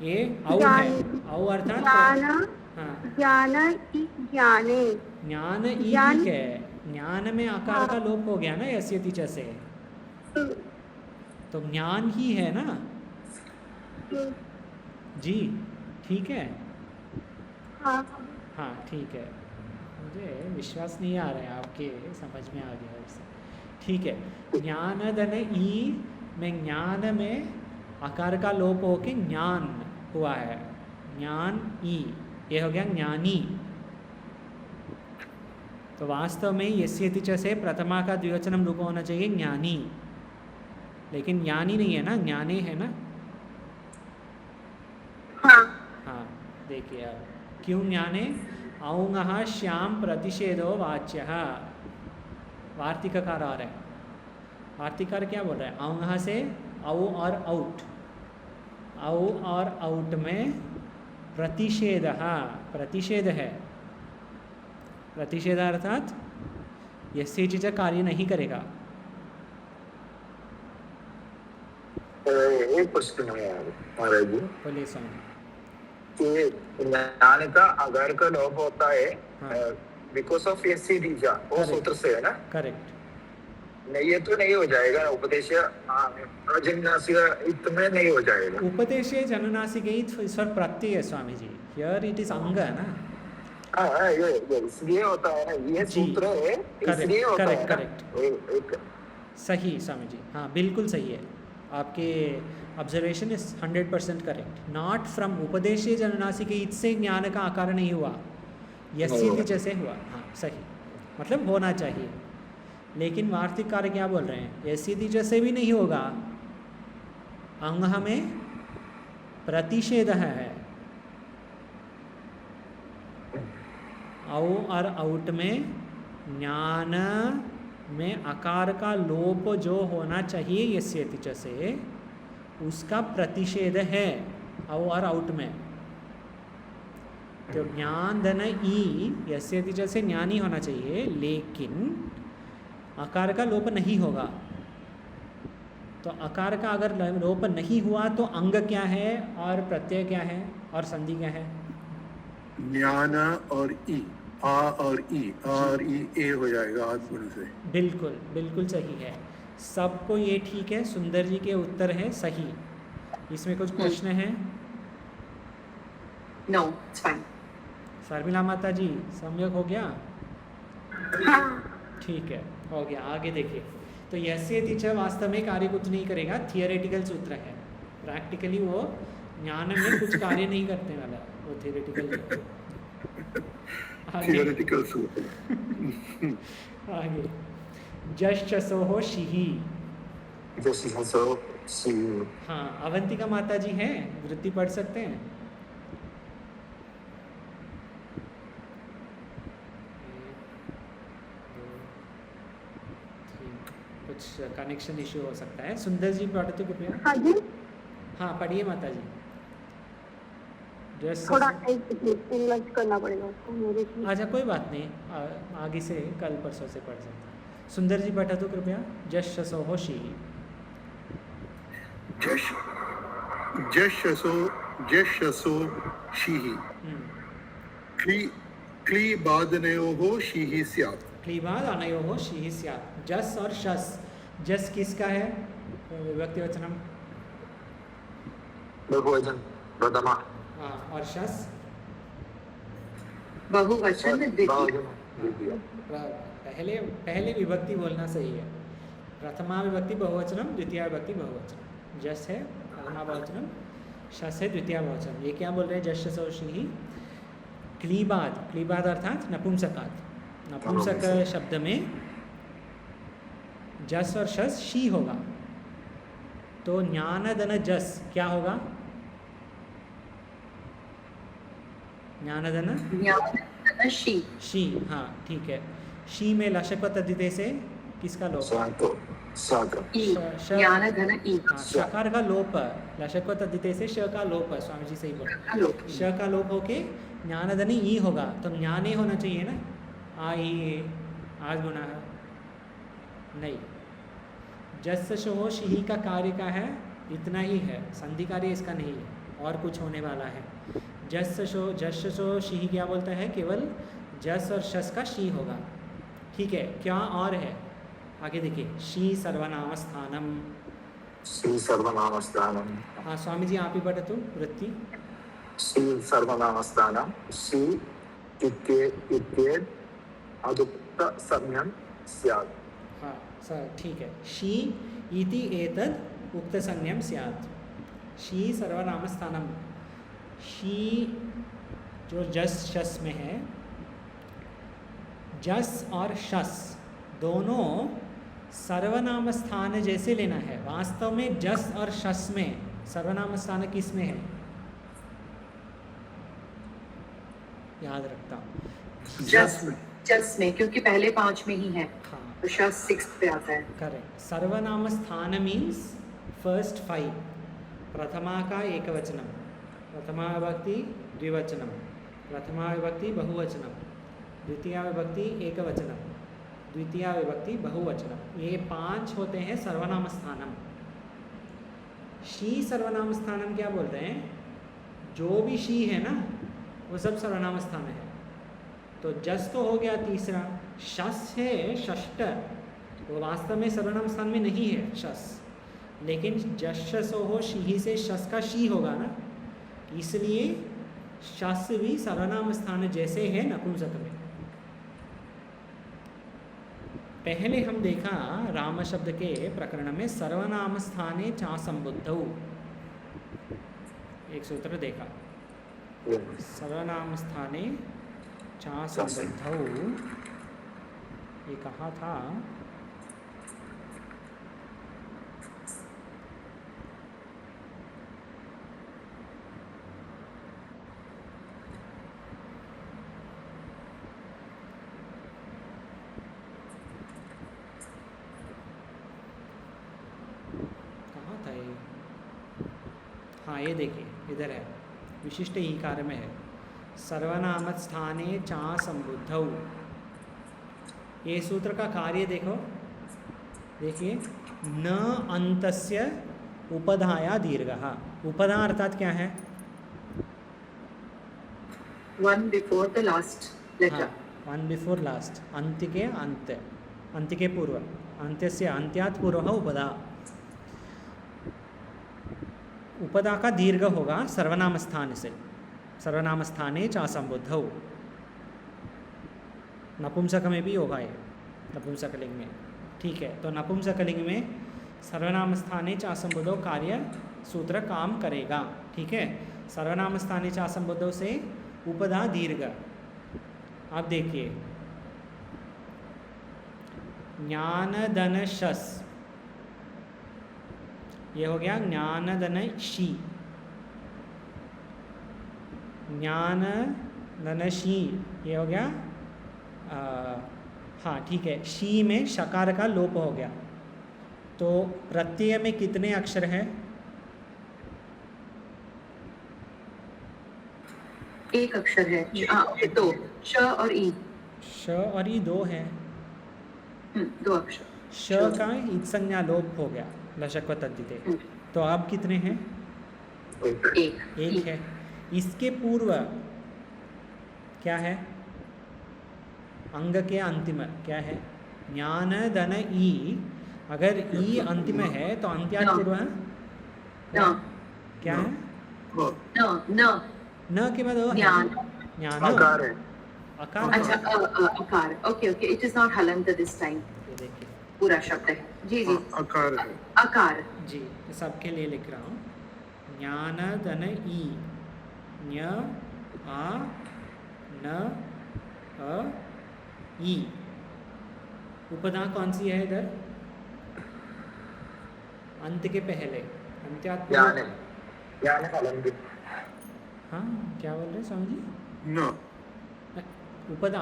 A: ये औ है,
E: ज्ञानी।
A: औ अर्थात
E: ज्ञान,
A: हाँ
E: ज्ञान ई ज्ञाने।
A: ज्ञान ई
E: ज्ञान-
A: ठीक है। ज्ञान में आकार का लोप हो गया ना यस्य तिच से, तो ज्ञान ही है ना जी, ठीक है?
E: हाँ
A: हाँ ठीक है, मुझे विश्वास नहीं आ रहा है, आपके समझ में आ गया वैसे, ठीक है। ज्ञान धन ई में ज्ञान में आकार का लोप होके ज्ञान हुआ है, ज्ञान ई, ये हो गया ज्ञानी। तो वास्तव में यस्य तिच से प्रथमा का द्विवचनम रूप होना चाहिए ज्ञानी, लेकिन ज्ञानी नहीं है ना, ज्ञाने है ना?
E: हाँ
A: हाँ देखिए अब क्यों ज्ञाने? औंगः श्याम प्रतिषेधो वाच्यः, वार्तिककार आ रहा है। वार्तिककार क्या बोल रहा है? औंगः से औ और आउट, औ और आउट में प्रतिषेधः, प्रतिषेध है। प्रतिषेध अर्थात यस्य तिच कार्य नहीं करेगा।
B: एक क्वेश्चन है महाराज जी,
A: बोलिए स्वामी।
B: कि ज्ञान का अगर का लोप होता है
A: हाँ।
B: बिकॉज ऑफ यस्य तिच, वो
A: Correct.
B: सूत्र से है ना?
A: करेक्ट,
B: नहीं, ये तो नहीं हो जाएगा उपदेश अजन्नासिक में नहीं हो जाएगा।
A: उपदेशे जननासिके ईश्वर प्रत्यय है Swami ji, here it is अंग है ना?
B: हाँ, ये इसलिए होता है ना, ये
A: जी।
B: सूत्र है इसलिए होता है ना।
A: करेक्ट।
B: एक
A: सही स्वामी जी, हाँ बिल्कुल सही है, आपके observation is 100% correct. Not from उपदेशे जननासिके इससे ज्ञान का आकार नहीं हुआ, यस्य तिच से हुआ। हाँ सही, मतलब होना चाहिए, लेकिन वार्तिककार क्या बोल रहे हैं? यस्य तिच से भी नहीं होगा, अंग में प्रतिषेध है, औ और आउट में ज्ञान में आकार का लोप जो होना चाहिए यस्य तिच से, उसका प्रतिषेध है औ और आउट में। तो ज्ञान धन ई यस्य तिच से ज्ञानी होना चाहिए, लेकिन आकार का लोप नहीं होगा। तो अकार का अगर लोप नहीं हुआ तो अंग क्या है और प्रत्यय क्या है और संधि क्या है?
D: ज्ञान और ई, आ और ई ए हो जाएगा आध गुण से।
A: बिल्कुल बिल्कुल सही है, सबको ये ठीक है। सुंदर जी के उत्तर है सही। इसमें कुछ प्रश्न है?
C: No, it's fine.
A: शर्मिला माता जी सम्यक हो गया?
E: हाँ
A: ठीक है, हो गया। आगे देखिए, तो यस्य टीचर वास्तव में कार्य कुछ नहीं करेगा, थियोरेटिकल सूत्र है। प्रैक्टिकली वो ज्ञान में कुछ कार्य नहीं करने वाला, वो थियोरेटिकल।
D: थियोरेटिकल सूत्र।
A: आगे जश्चसोः शिहि।
B: जैसे हंसो सी।
A: हाँ, अवंतिका माता जी हैं, वृत्ति पढ़ सकते हैं? कुछ कनेक्शन इश्यू हो सकता है। सुंदर जी पढ़ तो कृपया।
E: हाँ जी,
A: हाँ पढ़िए माता जी। जस्ट
E: थोड़ा इन्वेस्ट करना पड़ेगा उसको मेरे से।
A: अच्छा कोई बात नहीं, आगे से कल परसों से पढ़ सकते हैं। सुंदर जी पढ़ा तो कृपया। जश्चसोः शिहि।
D: जश्चसो शिहि। क्लीबादनयोः शिहि स्यात्।
A: क्लीबाद अनयोः शिहि स्यात्। जस और शस, जस किसका है? विभक्ति वचनम।
B: बहुवचन प्रथमा।
A: हाँ, और शस
C: बहुवचन द्वितीय।
B: द्वितीय।
A: पहले विभक्ति बोलना सही है। प्रथमा विभक्ति बहुवचनम, द्वितीय विभक्ति बहुवचनम। जस है प्रथमा बहुवचनम, शस है द्वितीय बहुवचन। ये क्या बोल रहे हैं? जश्चसोः शिहि क्लीबाद। क्लीबाद अर्थात नपुंसकात्। नपुंसक शब्द में जस और शस शी होगा, तो ज्ञानदन जस क्या होगा? ज्ञानदन शी। हाँ ठीक है। शी में लशक्व तद्धिते से किसका लोप?
C: ज्ञानधन ई।
A: हाँ, शकार का लोप, लशक्व तद्धिते से श का लोप। स्वामी जी सही बोल। श का लोप होके ज्ञानधन ई होगा, तो ज्ञाने होना चाहिए ना। आ ई आज गुना है नहीं। जश्चसोः शिहि का कार्य का है इतना ही है, संधि कार्य इसका नहीं है और कुछ होने वाला है। जश्चसोः शिहि क्या बोलता है? केवल जस और शस का शी होगा। ठीक है, क्या और है? आगे देखिए, शी सर्वनाम स्थानम।
B: सी सर्वनाम स्थानम।
A: हाँ स्वामी जी आप ही पढ़े तो वृत्ति।
B: सी सर्वनाम स्थानम। सी इत्येतत् अदुक्त संज्ञं स्यात्।
A: हाँ सर ठीक है। शी इति एतद् उक्त संज्ञं स्यात्। शी सर्वनाम स्थानम। शी जो जस शस में है, जस और शस दोनों सर्वनाम स्थान जैसे लेना है। वास्तव में जस और शस में सर्वनाम स्थान किस में है? याद रखता हूँ
C: जस में, क्योंकि पहले 5 में ही है।
A: हाँ
C: तो शस 6th पे आता है।
A: करेक्ट। सर्वनाम स्थान मीन्स फर्स्ट 5। प्रथमा का एक वचनम, प्रथमा विभक्ति द्विवचनम, प्रथमा विभक्ति बहुवचनम, द्वितीय विभक्ति एक वचनम, द्वितीय विभक्ति बहुवचनम। ये 5 होते हैं सर्वनाम स्थानम। शी सर्वनाम स्थानम क्या बोलते हैं? जो भी शी है ना वो सब सर्वनाम स्थान है। तो जस तो हो गया तीसरा। शस है षष्ठ, वो वास्तव में सर्वनाम स्थान में नहीं है शस, लेकिन जश्चसोः शिहि से शस का शी होगा ना, इसलिए शस भी सर्वनाम स्थान जैसे है नपुंसक में। पहले हम देखा राम शब्द के प्रकरण में सर्वनाम स्थाने चा संबुद्धौ, एक सूत्र देखा। सर्वनाम स्थाने चा संबुद्धौ, ये कहा था? कहाँ था ये? हाँ ये देखिए इधर है, विशिष्ट ईकार में है। सर्वनाम स्थाने चा संबुद्धौ, ये सूत्र का कार्य देखो, देखिए न अंतस्य उपधाया दीर्घः। उपधा अर्थात क्या है?
C: One before the last letter.
A: One before last, अंत्य के अंत, अंत्य के पूर्व, अंत्य से अंत्यात पूर्व उपधा। उपधा का दीर्घ होगा सर्वनाम स्थान से, सर्वनाम स्थाने च संबुद्धौ। नपुंसक में भी होगा ये, नपुंसकलिंग में, ठीक है। तो नपुंसकलिंग में सर्वनाम स्थाने च संबुद्धौ कार्य सूत्र काम करेगा, ठीक है। सर्वनाम स्थाने च संबुद्धौ से उपधा दीर्घ। आप देखिए, ज्ञान धन शस, ये हो गया ज्ञान धन शी, ज्ञान धन शी, ये हो गया हाँ ठीक है। शी में शकार का लोप हो गया। तो प्रत्यय में कितने अक्षर हैं?
C: एक अक्षर है, दो, श और ई।
A: श और ई दो है।
C: दो अक्षर।
A: श का इत्संज्ञा लोप हो गया, लशक्व तद्धिते। तो अब कितने हैं?
C: एक
A: है। इसके पूर्व क्या है? अंग के अंतिम क्या है? ज्ञान धन ई। अगर ई अंतिम है तो अंत्यात पूर्व क्या है? न के बाद
C: ज्ञान,
A: ज्ञान
B: आकार है।
A: आकार।
C: अच्छा आकार, okay okay, it is not halant this time,
A: ये देखिए
C: पूरा शब्द है। जी जी,
D: आकार है।
C: आकार
A: जी, सबके लिए लिख रहा हूँ। ज्ञान धन ई, न्य आ न अ ई। उपधा कौन सी है इधर? अंत के पहले, अंत्यात
B: ज्ञान है, ज्ञान है हलंत।
A: हाँ, क्या बोल रहे स्वामी जी?
D: न
A: उपधा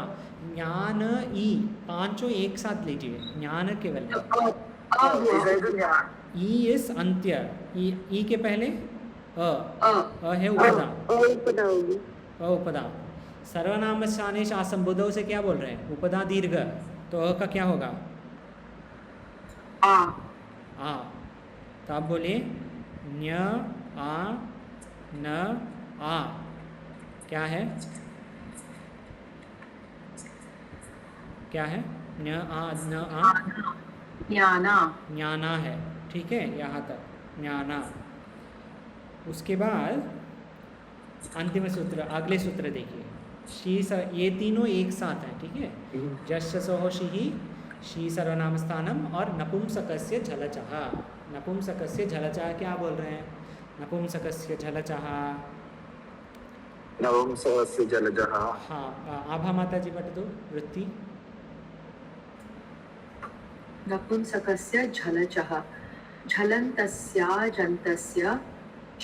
A: ज्ञान ई, पांचों एक साथ लीजिए। ज्ञान केवल ई इस अंत्य, ई के पहले अ है उपधा,
E: उपधा होगी।
A: अ उपधा। सर्वनाम स्थाने संबुद्धौ से क्या बोल रहे हैं? उपधा दीर्घ। तो अ का क्या होगा? आ। तो आप बोलिए न्य आ न आ, क्या है? क्या है? न्य आ न आ,
C: ज्ञाना,
A: ज्ञाना है, ठीक है, यहाँ तक ज्ञाना। उसके बाद अंतिम सूत्र, अगले सूत्र देखिए। शी ये तीनों एक साथ हैं, ठीक है। जश्च सोह शी, शी सर्वनाम स्थानम, और नपुंसकस्य झलचः। नपुंसकस्य झलचः क्या बोल रहे हैं? नपुंसकस्य झलचः,
B: नपुंसकस्य जलजः।
A: हाँ, आभा माता जी पढ़ दो वृत्ति।
C: नपुंसकस्य झलचः, झलन्तस्याजन्तस्य च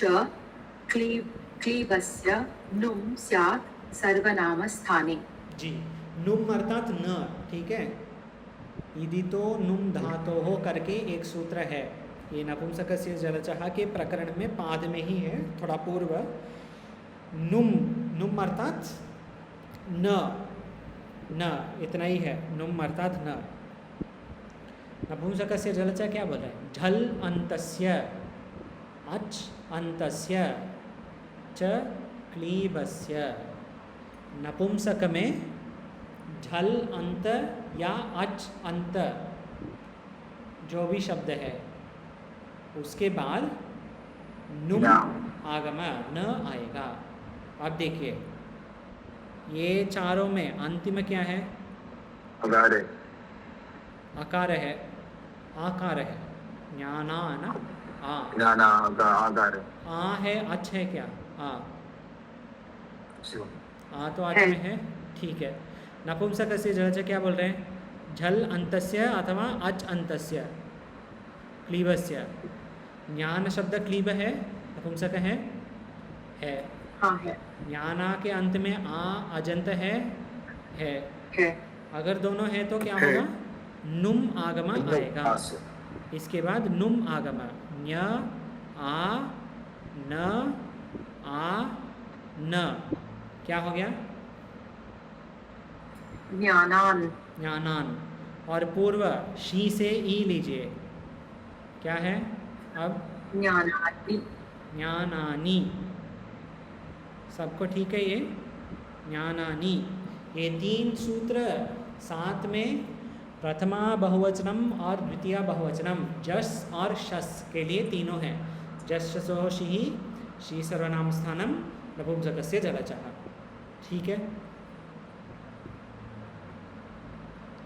C: क्लीबस्य नुम स्यात् सर्वनाम स्थाने।
A: जी, नुम अर्थात न, ठीक है। यदि तो नुम धातो हो करके एक सूत्र है। ये नपुंसकस्य जलचः के प्रकरण में पाद में ही है, थोड़ा पूर्व। नुम, नुम अर्थात न, न इतना ही है। नुम अर्थात न। नपुंसकस्य जलचः क्या बोल रहे हैं? झल अंतस्य, अच अंतस्य, च क्लीबस्य। नपुंसक में झल अंत या अच अंत जो भी शब्द है, उसके बाद नुम आगम न आएगा। अब देखिए, ये चारों में अंतिम क्या है?
B: आकार है।
A: आकार है, आकार है। ज्ञाना ना आ,
B: ज्ञाना आकार है।
A: आ है, अच है क्या? आ,
B: शिव।
A: आ तो अच में है, ठीक है। नपुंसकस्य जलचः क्या बोल रहे हैं? झल अंतस्य अथवा अच अंतस्य, क्लीबस्य। ज्ञान शब्द क्लीब है, नपुंसक है,
C: हाँ है,
A: ज्ञाना के अंत में आ अजंत है। अगर दोनों है तो क्या होगा? नुम आगम आएगा। इसके बाद नुम आगम, न्य आ न आ न, क्या हो गया?
C: ज्ञानान,
A: ज्ञानान। और पूर्व शी से ई लीजिए, क्या है अब?
C: ज्ञानानि।
A: ज्ञानानि। सबको ठीक है ये? ज्ञानानि। ये 3 सूत्र साथ में प्रथमा बहुवचनम और द्वितीय बहुवचनम जस और शस के लिए तीनों हैं। जस शसो शी, शी सर्वनाम स्थानम, नपुंसकस्य जलचः। ठीक है,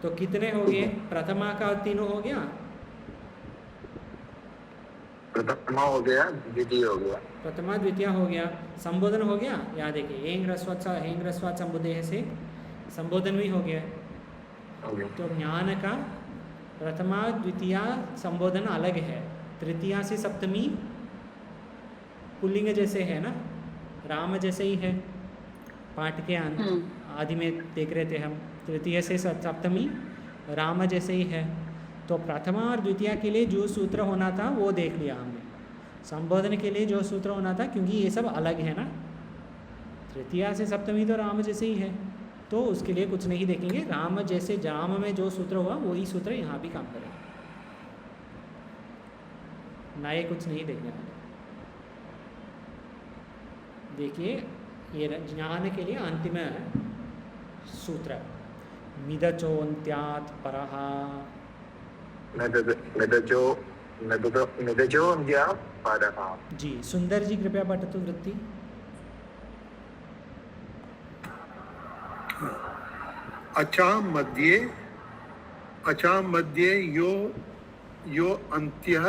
A: तो कितने हो गए? प्रथमा का तीनों हो गया,
B: प्रथमा हो गया, द्वितीय हो गया,
A: प्रथमा द्वितीय हो गया, संबोधन हो गया। याद देखिए हेंग रस्वात संबोधे से संबोधन भी हो गया।
B: हो गया।
A: तो ज्ञान का प्रथमा द्वितीय संबोधन अलग है, तृतीया से सप्तमी पुल्लिंग जैसे है ना, राम जैसे ही है। पाठ के अंत आदि में देख रहे थे हम, तृतीय से सप्तमी राम जैसे ही है। तो प्रथमा और द्वितीय के लिए जो सूत्र होना था वो देख लिया हमने। संबोधन के लिए जो सूत्र होना था, क्योंकि ये सब अलग है ना, तृतीया से सप्तमी तो राम जैसे ही है, तो उसके लिए कुछ नहीं देखेंगे। राम जैसे राम में जो सूत्र हुआ वही सूत्र यहाँ भी काम करेगा, नए कुछ नहीं देखने वाले। देखिए ये ज्ञान के लिए अंतिम सूत्र मिदचोन्त्यात् परः।
B: मिदचोन्त्यात् परः।
A: जी सुंदर जी कृपया पठतु वृत्ति।
D: अचां मध्ये यो अन्त्यः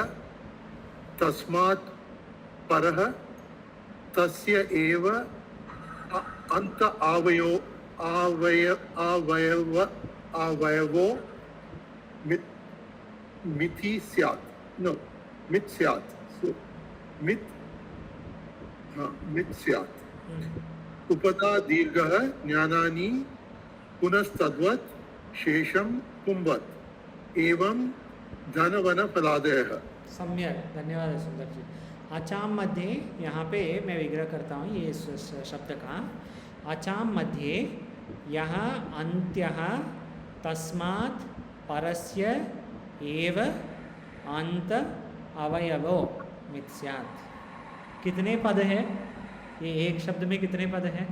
D: तस्मात् परः तस्य एव अन्त अवयवो मिति स्यात्। नो मित् स्यात्। मित् स्यात्। उपधा दीर्घः ज्ञानानि पुनस्तद्वत् शेषं पुंवत् एवं धनवनफलादयः।
A: सम्यक, धन्यवाद सुंदर जी। अचाम मध्य, यहाँ पे मैं विग्रह करता हूँ ये शब्द का। अचाम मध्य यहाँ अंत्यः तस्मात् परस्य एव अंत अवयवो मित् स्यात्। कितने पद है ये? एक शब्द में कितने पद है?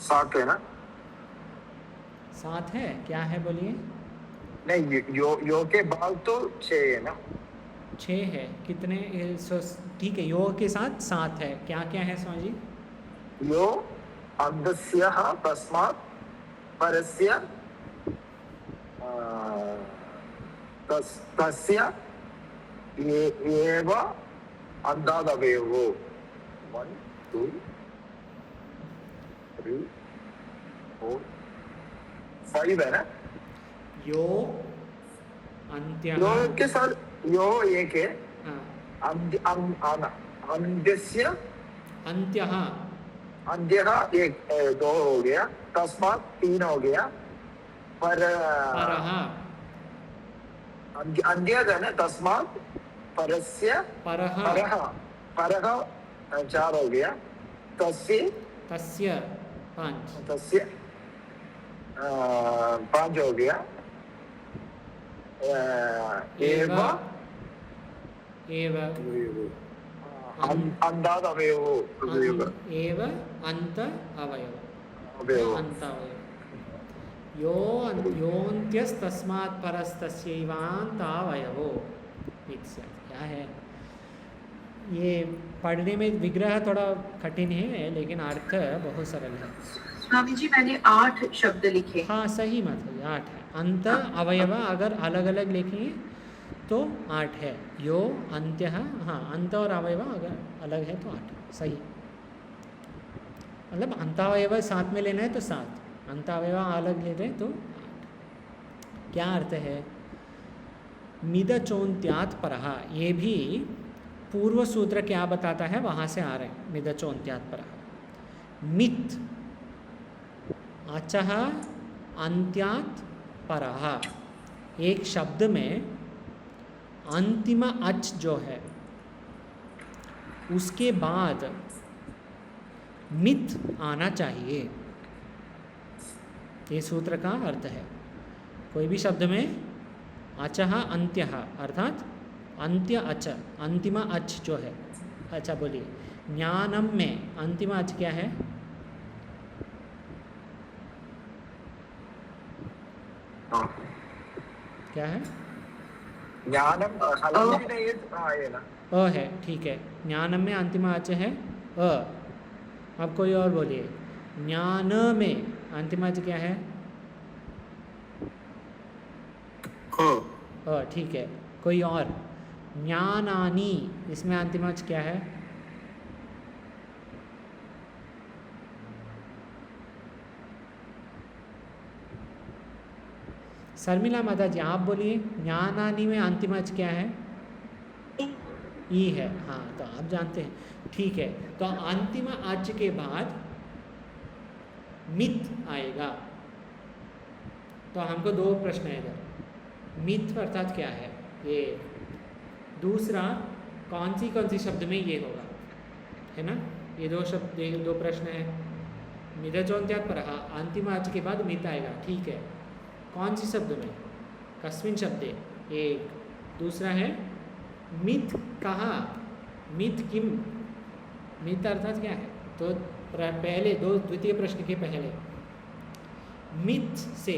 B: सात है ना?
A: 7 है। क्या है बोलिए?
B: नहीं, यो के बाद तो 6 है ना?
A: 6 है। कितने? ठीक है, यो के साथ 7 है। क्या क्या है स्वामी जी?
B: यो अन्धस्यः तस्मात् परस्य तस्य एव अन्धादवयवो। 1 2 3 4 5 है ना?
A: यो अंत्य,
B: यो के साथ यो एक है।
A: हाँ,
B: अन्त्यस्य
A: अंत्यः,
B: अन्त्यः एक 2 हो गया, तस्मात् 3 हो गया,
A: परः,
B: अन्त्य है ना, तस्मात् परस्य
A: परः,
B: परः 4 हो गया,
A: तस्य 5,
B: तस्य 5 हो गया, एव अन्धादवयवो
A: एव अन्त अवयव, अन्त अवयव। योऽन्त्यस्तस्मात् परस्तस्यैवान्तावयवो। क्या है ये? पढ़ने में विग्रह थोड़ा कठिन है, लेकिन अर्थ बहुत सरल है।
C: स्वामी जी मैंने 8 शब्द लिखे।
A: हाँ सही, मतलब 8 है। अंत अवयव अगर अलग अलग लिखेंगे तो 8 है। यो अंत्य, हाँ अंत और अवयव अगर अलग है तो 8, सही। मतलब अंतावयव साथ में लेना है तो 7, अंतावयव अलग ले रहे हैं तो 8। क्या अर्थ है? मिदचोन्त्यात् परः, ये भी पूर्व सूत्र क्या बताता है वहाँ से आ रहे हैं। मिदचोन्त्यात् परः, मित् अचः अन्त्यात् परः। एक शब्द में अंतिम अच जो है उसके बाद मित आना चाहिए। ये सूत्र का अर्थ है। कोई भी शब्द में अचः अंत्यः अर्थात अंत्य अच, अंतिम अच जो है। अच्छा बोलिए, ज्ञानम में अंतिम अच क्या है?
B: हाँ।
A: क्या है?
B: ज्ञानम हलन्ति नहीं है, हाँ ये ना।
A: अ है, ठीक है। ज्ञानम में अंतिम अच है अ। अब कोई और बोलिए, ज्ञान में अंतिम अच क्या है? ठीक है। कोई और? ज्ञानानि, इसमें अंतिम अच क्या है? शर्मिला माता जी आप बोलिए, ज्ञानानि में अंतिम अच क्या है? ई है। हाँ, तो आप जानते हैं, ठीक है। तो अंतिम अच के बाद मित आएगा। तो हमको दो प्रश्न है इधर। मित अर्थात क्या है ये, दूसरा कौन सी शब्द में ये होगा, है ना? ये दो शब्द, ये दो प्रश्न है। मिदचोन्त्यात् परः अंतिम अच के बाद मित आएगा, ठीक है। कौन सी शब्द में, कस्मिन् शब्दे? एक। दूसरा है मित कहाँ, मित किम, मित अर्थात क्या है? तो पहले दो, द्वितीय प्रश्न के पहले मित से,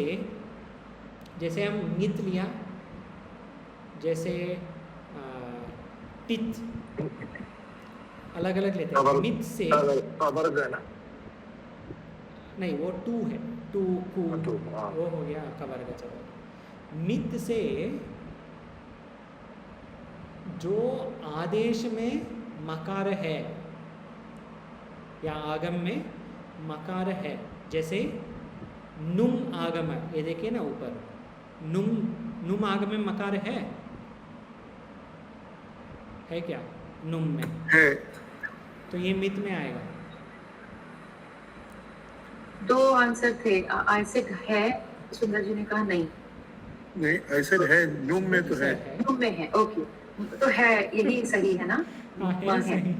A: जैसे हम मित लिया, जैसे टित, अलग अलग लेते हैं। मित से नहीं, वो टू है, टू कू, वो हो गया कवर्ग। चलो, मित से जो आदेश में मकार है या आगम में मकार है, जैसे नुम आगम, ये देखिए ना ऊपर, नुम आगम में मकार है क्या? नुम में
D: है,
A: तो ये मित में आएगा।
C: दो आंसर थे, ऐसे है, सुंदर जी ने कहा नहीं।
D: नहीं ऐसे है, नुम में तो है।
C: नुम में है, ओके, तो है, यही सही है ना?
A: हाँ, है, सही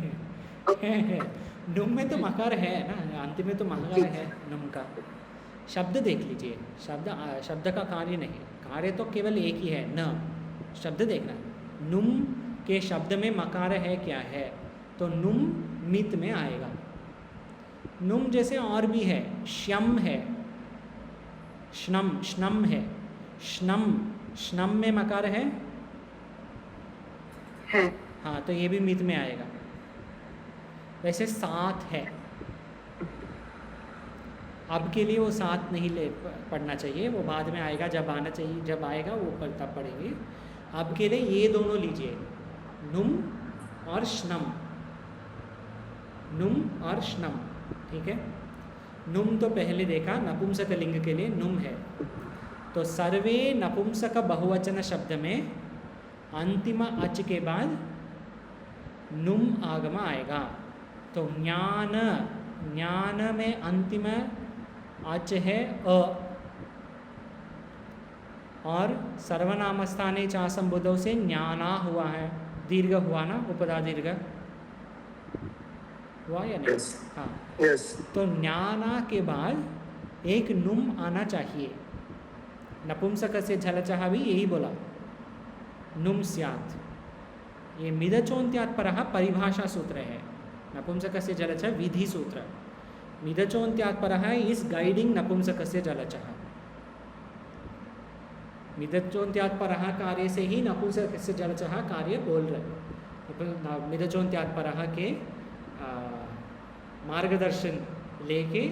A: है। नुम में तो मकार है ना, अंतिम में तो मकार है नुम का। शब्द देख लीजिए, शब्द का कार्य नहीं, कार्य तो केवल एक ही है, न। शब्द देखना, नुम के शब्द में मकार है क्या है, तो नुम मित में आएगा। नुम जैसे और भी है, श्यम है, श्नम है, श्नम में मकार है। हाँ, तो ये भी मित में आएगा। वैसे साथ है, अब के लिए वो साथ नहीं ले पढ़ना चाहिए, वो बाद में आएगा, जब आना चाहिए, जब आएगा वो तब पढ़ेंगे। अब के लिए ये दोनों लीजिए, नुम और श्नम, नुम और श्नम, ठीक है। नुम तो पहले देखा, नपुंसक लिंग के लिए नुम है। तो सर्वे नपुंसक बहुवचन शब्द में अंतिम अच के बाद नुम आगम आएगा। तो ज्ञान में अंतिम अच है अ, और सर्वनाम स्थाने चा संबोधों से ज्ञाना हुआ है, दीर्घ हुआ ना, उपधा दीर्घ हुआ या नहीं? हाँ, तो ज्ञाना के बाद एक नुम आना चाहिए। नपुंसक से झलचहा भी यही बोला, नुम स्यात्। ये मिदचोन्त्यात् परः परिभाषा सूत्र है। नपुंसक से जलचः विधि सूत्र, मिदचोन्त्यात् परः इज गाइडिंग नपुंसक से जलचः। मिदचोन्त्यात् परः कार्य से ही नपुंसक से जलचः कार्य बोल रहे। मिदचोन्त्यात् परः के मार्गदर्शन लेके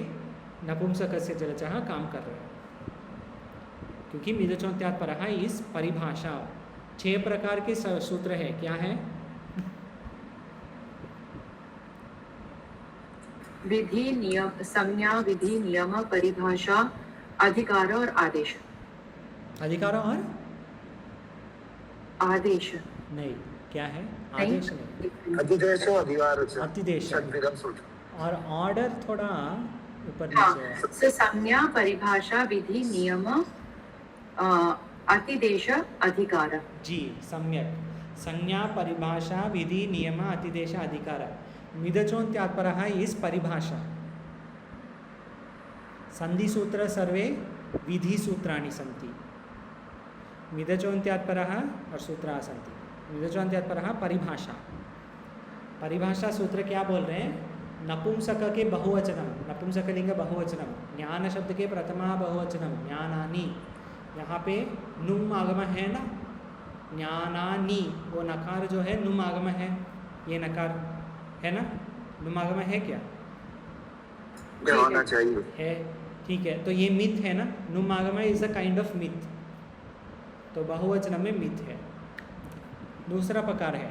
A: नपुंसक से जलचः काम कर रहे हैं, क्योंकि मिदचोन्त्यात् परः इस परिभाषा 6 प्रकार के सूत्र है। क्या है?
C: विधि, नियम, संज्ञा, विधि, नियम, परिभाषा, अधिकार और आदेश।
A: अधिकार और
C: आदेश
A: नहीं, क्या है? आदेश नहीं,
B: अधिदेश अधिकार
A: अतिदेश और ऑर्डर थोड़ा ऊपर
C: हाँ,
A: नीचे है।
C: सबसे संज्ञा, परिभाषा, विधि, नियम, अतिदेश, अधिकार।
A: जी, सम्यक। संज्ञा, परिभाषा, विधि, नियम, अतिदेश, अधिकार। मिदचोन्त्यात् परः इस परिभाषा। संधिसूत्र सर्वे विधिसूत्राणि सन्ति। मिदचोन्त्यात् परः और सूत्राः सन्ति। मिदचोन्त्यात् परः परिभाषा। परिभाषा सूत्र क्या बोल रहे हैं? नपुंसक के बहुवचनम, नपुंसकलिंग बहुवचनम, ज्ञान शब्द के प्रथमा बहुवचनम ज्ञानानि। यहाँ पे नुम आगम है ना, ज्ञानानि, वो नकार जो है नुम आगम है, ये नकार है ना, नुम आगम है क्या?
B: होना चाहिए
A: है, ठीक है। तो ये मिथ है ना, नुम आगम is a kind of myth, तो बहुवचन में मिथ है। दूसरा प्रकार है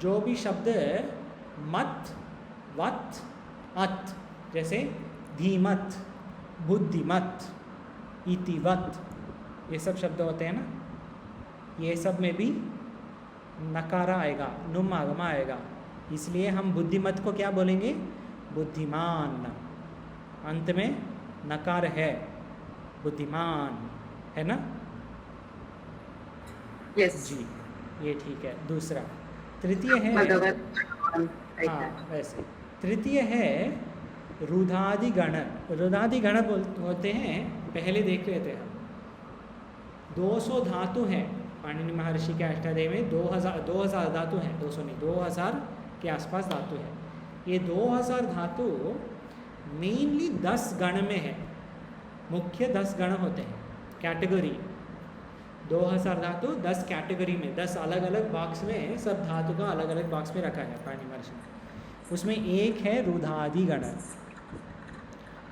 A: जो भी शब्द मत, वत, अत, जैसे धीमत, बुद्धिमत, इतिवत, ये सब शब्द होते हैं ना, ये सब में भी नकारा आएगा, नुम आगम आएगा। इसलिए हम बुद्धिमत को क्या बोलेंगे? बुद्धिमान। अंत में नकार है, बुद्धिमान, है ना?
C: यस
A: जी, ये ठीक है। दूसरा, तृतीय है, हाँ वैसे तृतीय है रुधादिगण। रुधादिगण होते हैं, पहले देख रहे थे हम, 200 धातु हैं पाणिनि महर्षि के अष्टाध्यायी में। 2000 धातु हैं, 200 नहीं, 2000 के आसपास धातु है। ये 2000 धातु मेनली 10 गण में है, मुख्य 10 गण होते हैं, कैटेगरी। 2000 धातु 10 कैटेगरी में, 10 अलग अलग बॉक्स में, सब धातु का अलग अलग बॉक्स में रखा है पाणिनि महर्षि ने। उसमें एक है रुधादिगण।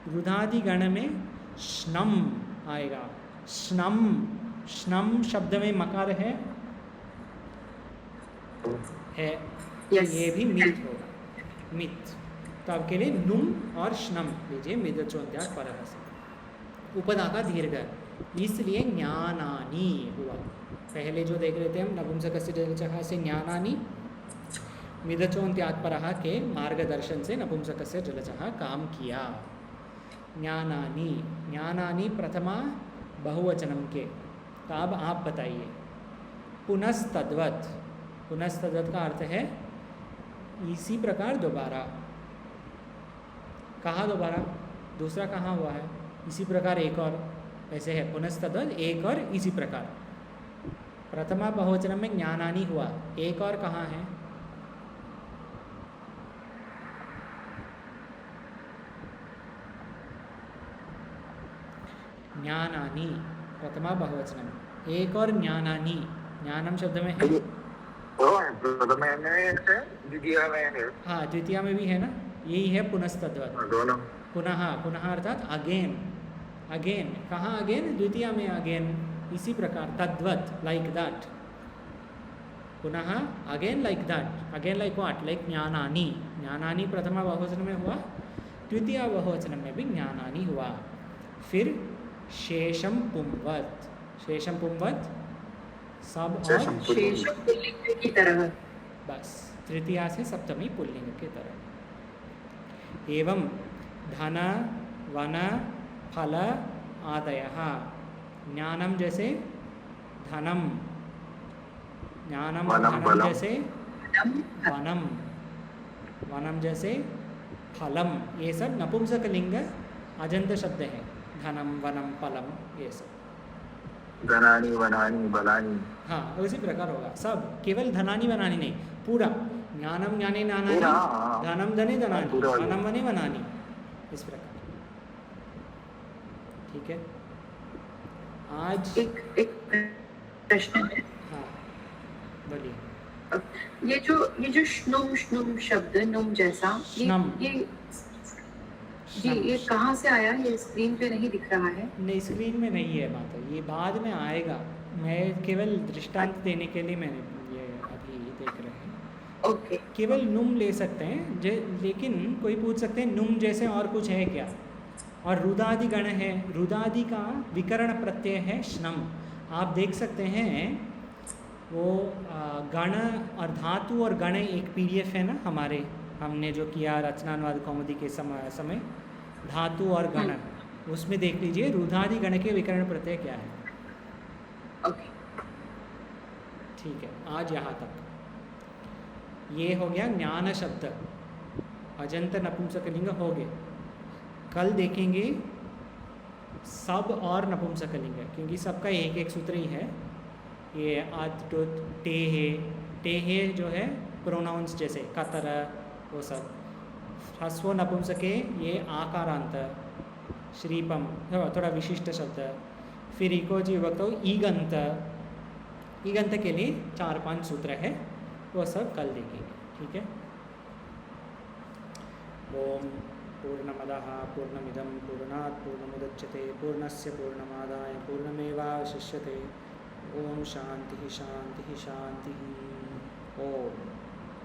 A: रुधादिगण में श्नम आएगा, श्नम, श्नम शब्द में मकार है
C: Yes.
A: ये भी मिथ होगा, मिथ। तो आपके लिए नुम और श्नम लीजिए, मिदचोन्त्यात् परः से उपधा का दीर्घ, इसलिए ज्ञानानि हुआ। पहले जो देख रहे थे हम, नपुंसकस्य जलचः से ज्ञानानि, मिदचोन्त्यात् परः के मार्गदर्शन से नपुंसकस्य जलचः काम किया। ज्ञानानि, ज्ञानानि प्रथमा बहुवचनम के। तो अब आप बताइए, पुनस्तद्वत्, पुनस्तद्वत् का अर्थ है इसी प्रकार दोबारा। कहाँ दोबारा? दूसरा कहाँ हुआ है? इसी प्रकार एक और, ऐसे है पुनस्तद्वत्, एक और इसी प्रकार। प्रथमा बहुवचन में ज्ञानानि हुआ, एक और कहाँ है? ज्ञानानि प्रथमा बहुवचन, एक और ज्ञानानि, ज्ञानम शब्द में है,
B: प्रथम में है, द्वितीय में है।
A: हाँ द्वितीय में भी है ना, यही है पुनस्तद्वत्।
B: दोनों
A: पुनः, पुनः अर्थात अगेन, अगेन। कहाँ अगेन? द्वितीय में अगेन, इसी प्रकार, तद्वत्, लाइक दैट। पुनः again like that, again like what? Like ज्ञानानि। ज्ञानानि प्रथमा बहुवचन में हुआ, द्वितीय बहुवचन में भी ज्ञानानि हुआ। फिर शेषम पुंवत्, शेषम पुंवत् सब और
C: शेषम पुल्लिंग की तरह,
A: बस तृतीया से सप्तमी पुल्लिंग की तरह। एवं धन, वन, फल आदयः, ज्ञानम जैसे धनम, ज्ञानम
B: वनम,
A: धनम
B: फलम।
A: जैसे वनम, वनम जैसे फलम, ये सब नपुंसकलिंग अजंत शब्द हैं। धनम, वनम, फलम, ये सब।
B: धनानि, वनानि, बलानि।
A: हाँ उसी प्रकार होगा सब, केवल धनानि वनानि नहीं, पूरा ज्ञानम ज्ञाने नानानि,
B: पूरा,
A: धनम धने धनानि,
B: पूरा।
A: वनम वने वनानि, इस प्रकार। ठीक है, आज
C: एक प्रश्न है।
A: हाँ बोलिए।
C: ये जो श्नुम श्नुम शब्द, नुम जैसा,
A: श्नम।
C: ये जी ये कहाँ से आया? ये स्क्रीन पे नहीं दिख रहा है।
A: नहीं स्क्रीन में नहीं है बात, ये बाद में आएगा। मैं केवल दृष्टांत देने के लिए मैंने ये अभी देख रहे हैं।
C: ओके,
A: केवल नुम ले सकते हैं लेकिन कोई पूछ सकते हैं नुम जैसे और कुछ है क्या? और रुदादि गण है, रुदादि का विकर्ण प्रत्यय है श्नम। आप देख सकते हैं वो गण और धातु और गण एक पीडीएफ है ना हमारे, हमने जो किया रचनानुवाद कौमुदी के समय धातु और गण, उसमें देख लीजिए रुदादि गण के विकर्ण प्रत्यय क्या है।
C: ओके,
A: ठीक है, आज यहाँ तक ये हो गया ज्ञान शब्द, अजंत नपुंसकलिंग हो गए। कल देखेंगे सब और नपुंसकलिंग है, क्योंकि सबका एक एक सूत्र ही है। ये आत टुत टे हे जो है प्रोनाउंस जैसे कतर वो सब। ह्रस्व नपुंसके ये आकारांत, श्रीपम थोड़ा विशिष्ट शब्द। फिर इकोजी विभक्त ईगंत, ईगंत के लिए 4-5 सूत्र है, वो सब कल देखेंगे। ठीक है। ओम पूर्णमदः पूर्णमिदं पूर्णात् पूर्णमुदच्यते पूर्णस्य पूर्णमादाय पूर्णमेवावशिष्यते। ओम शांति शांति शांति। ओम।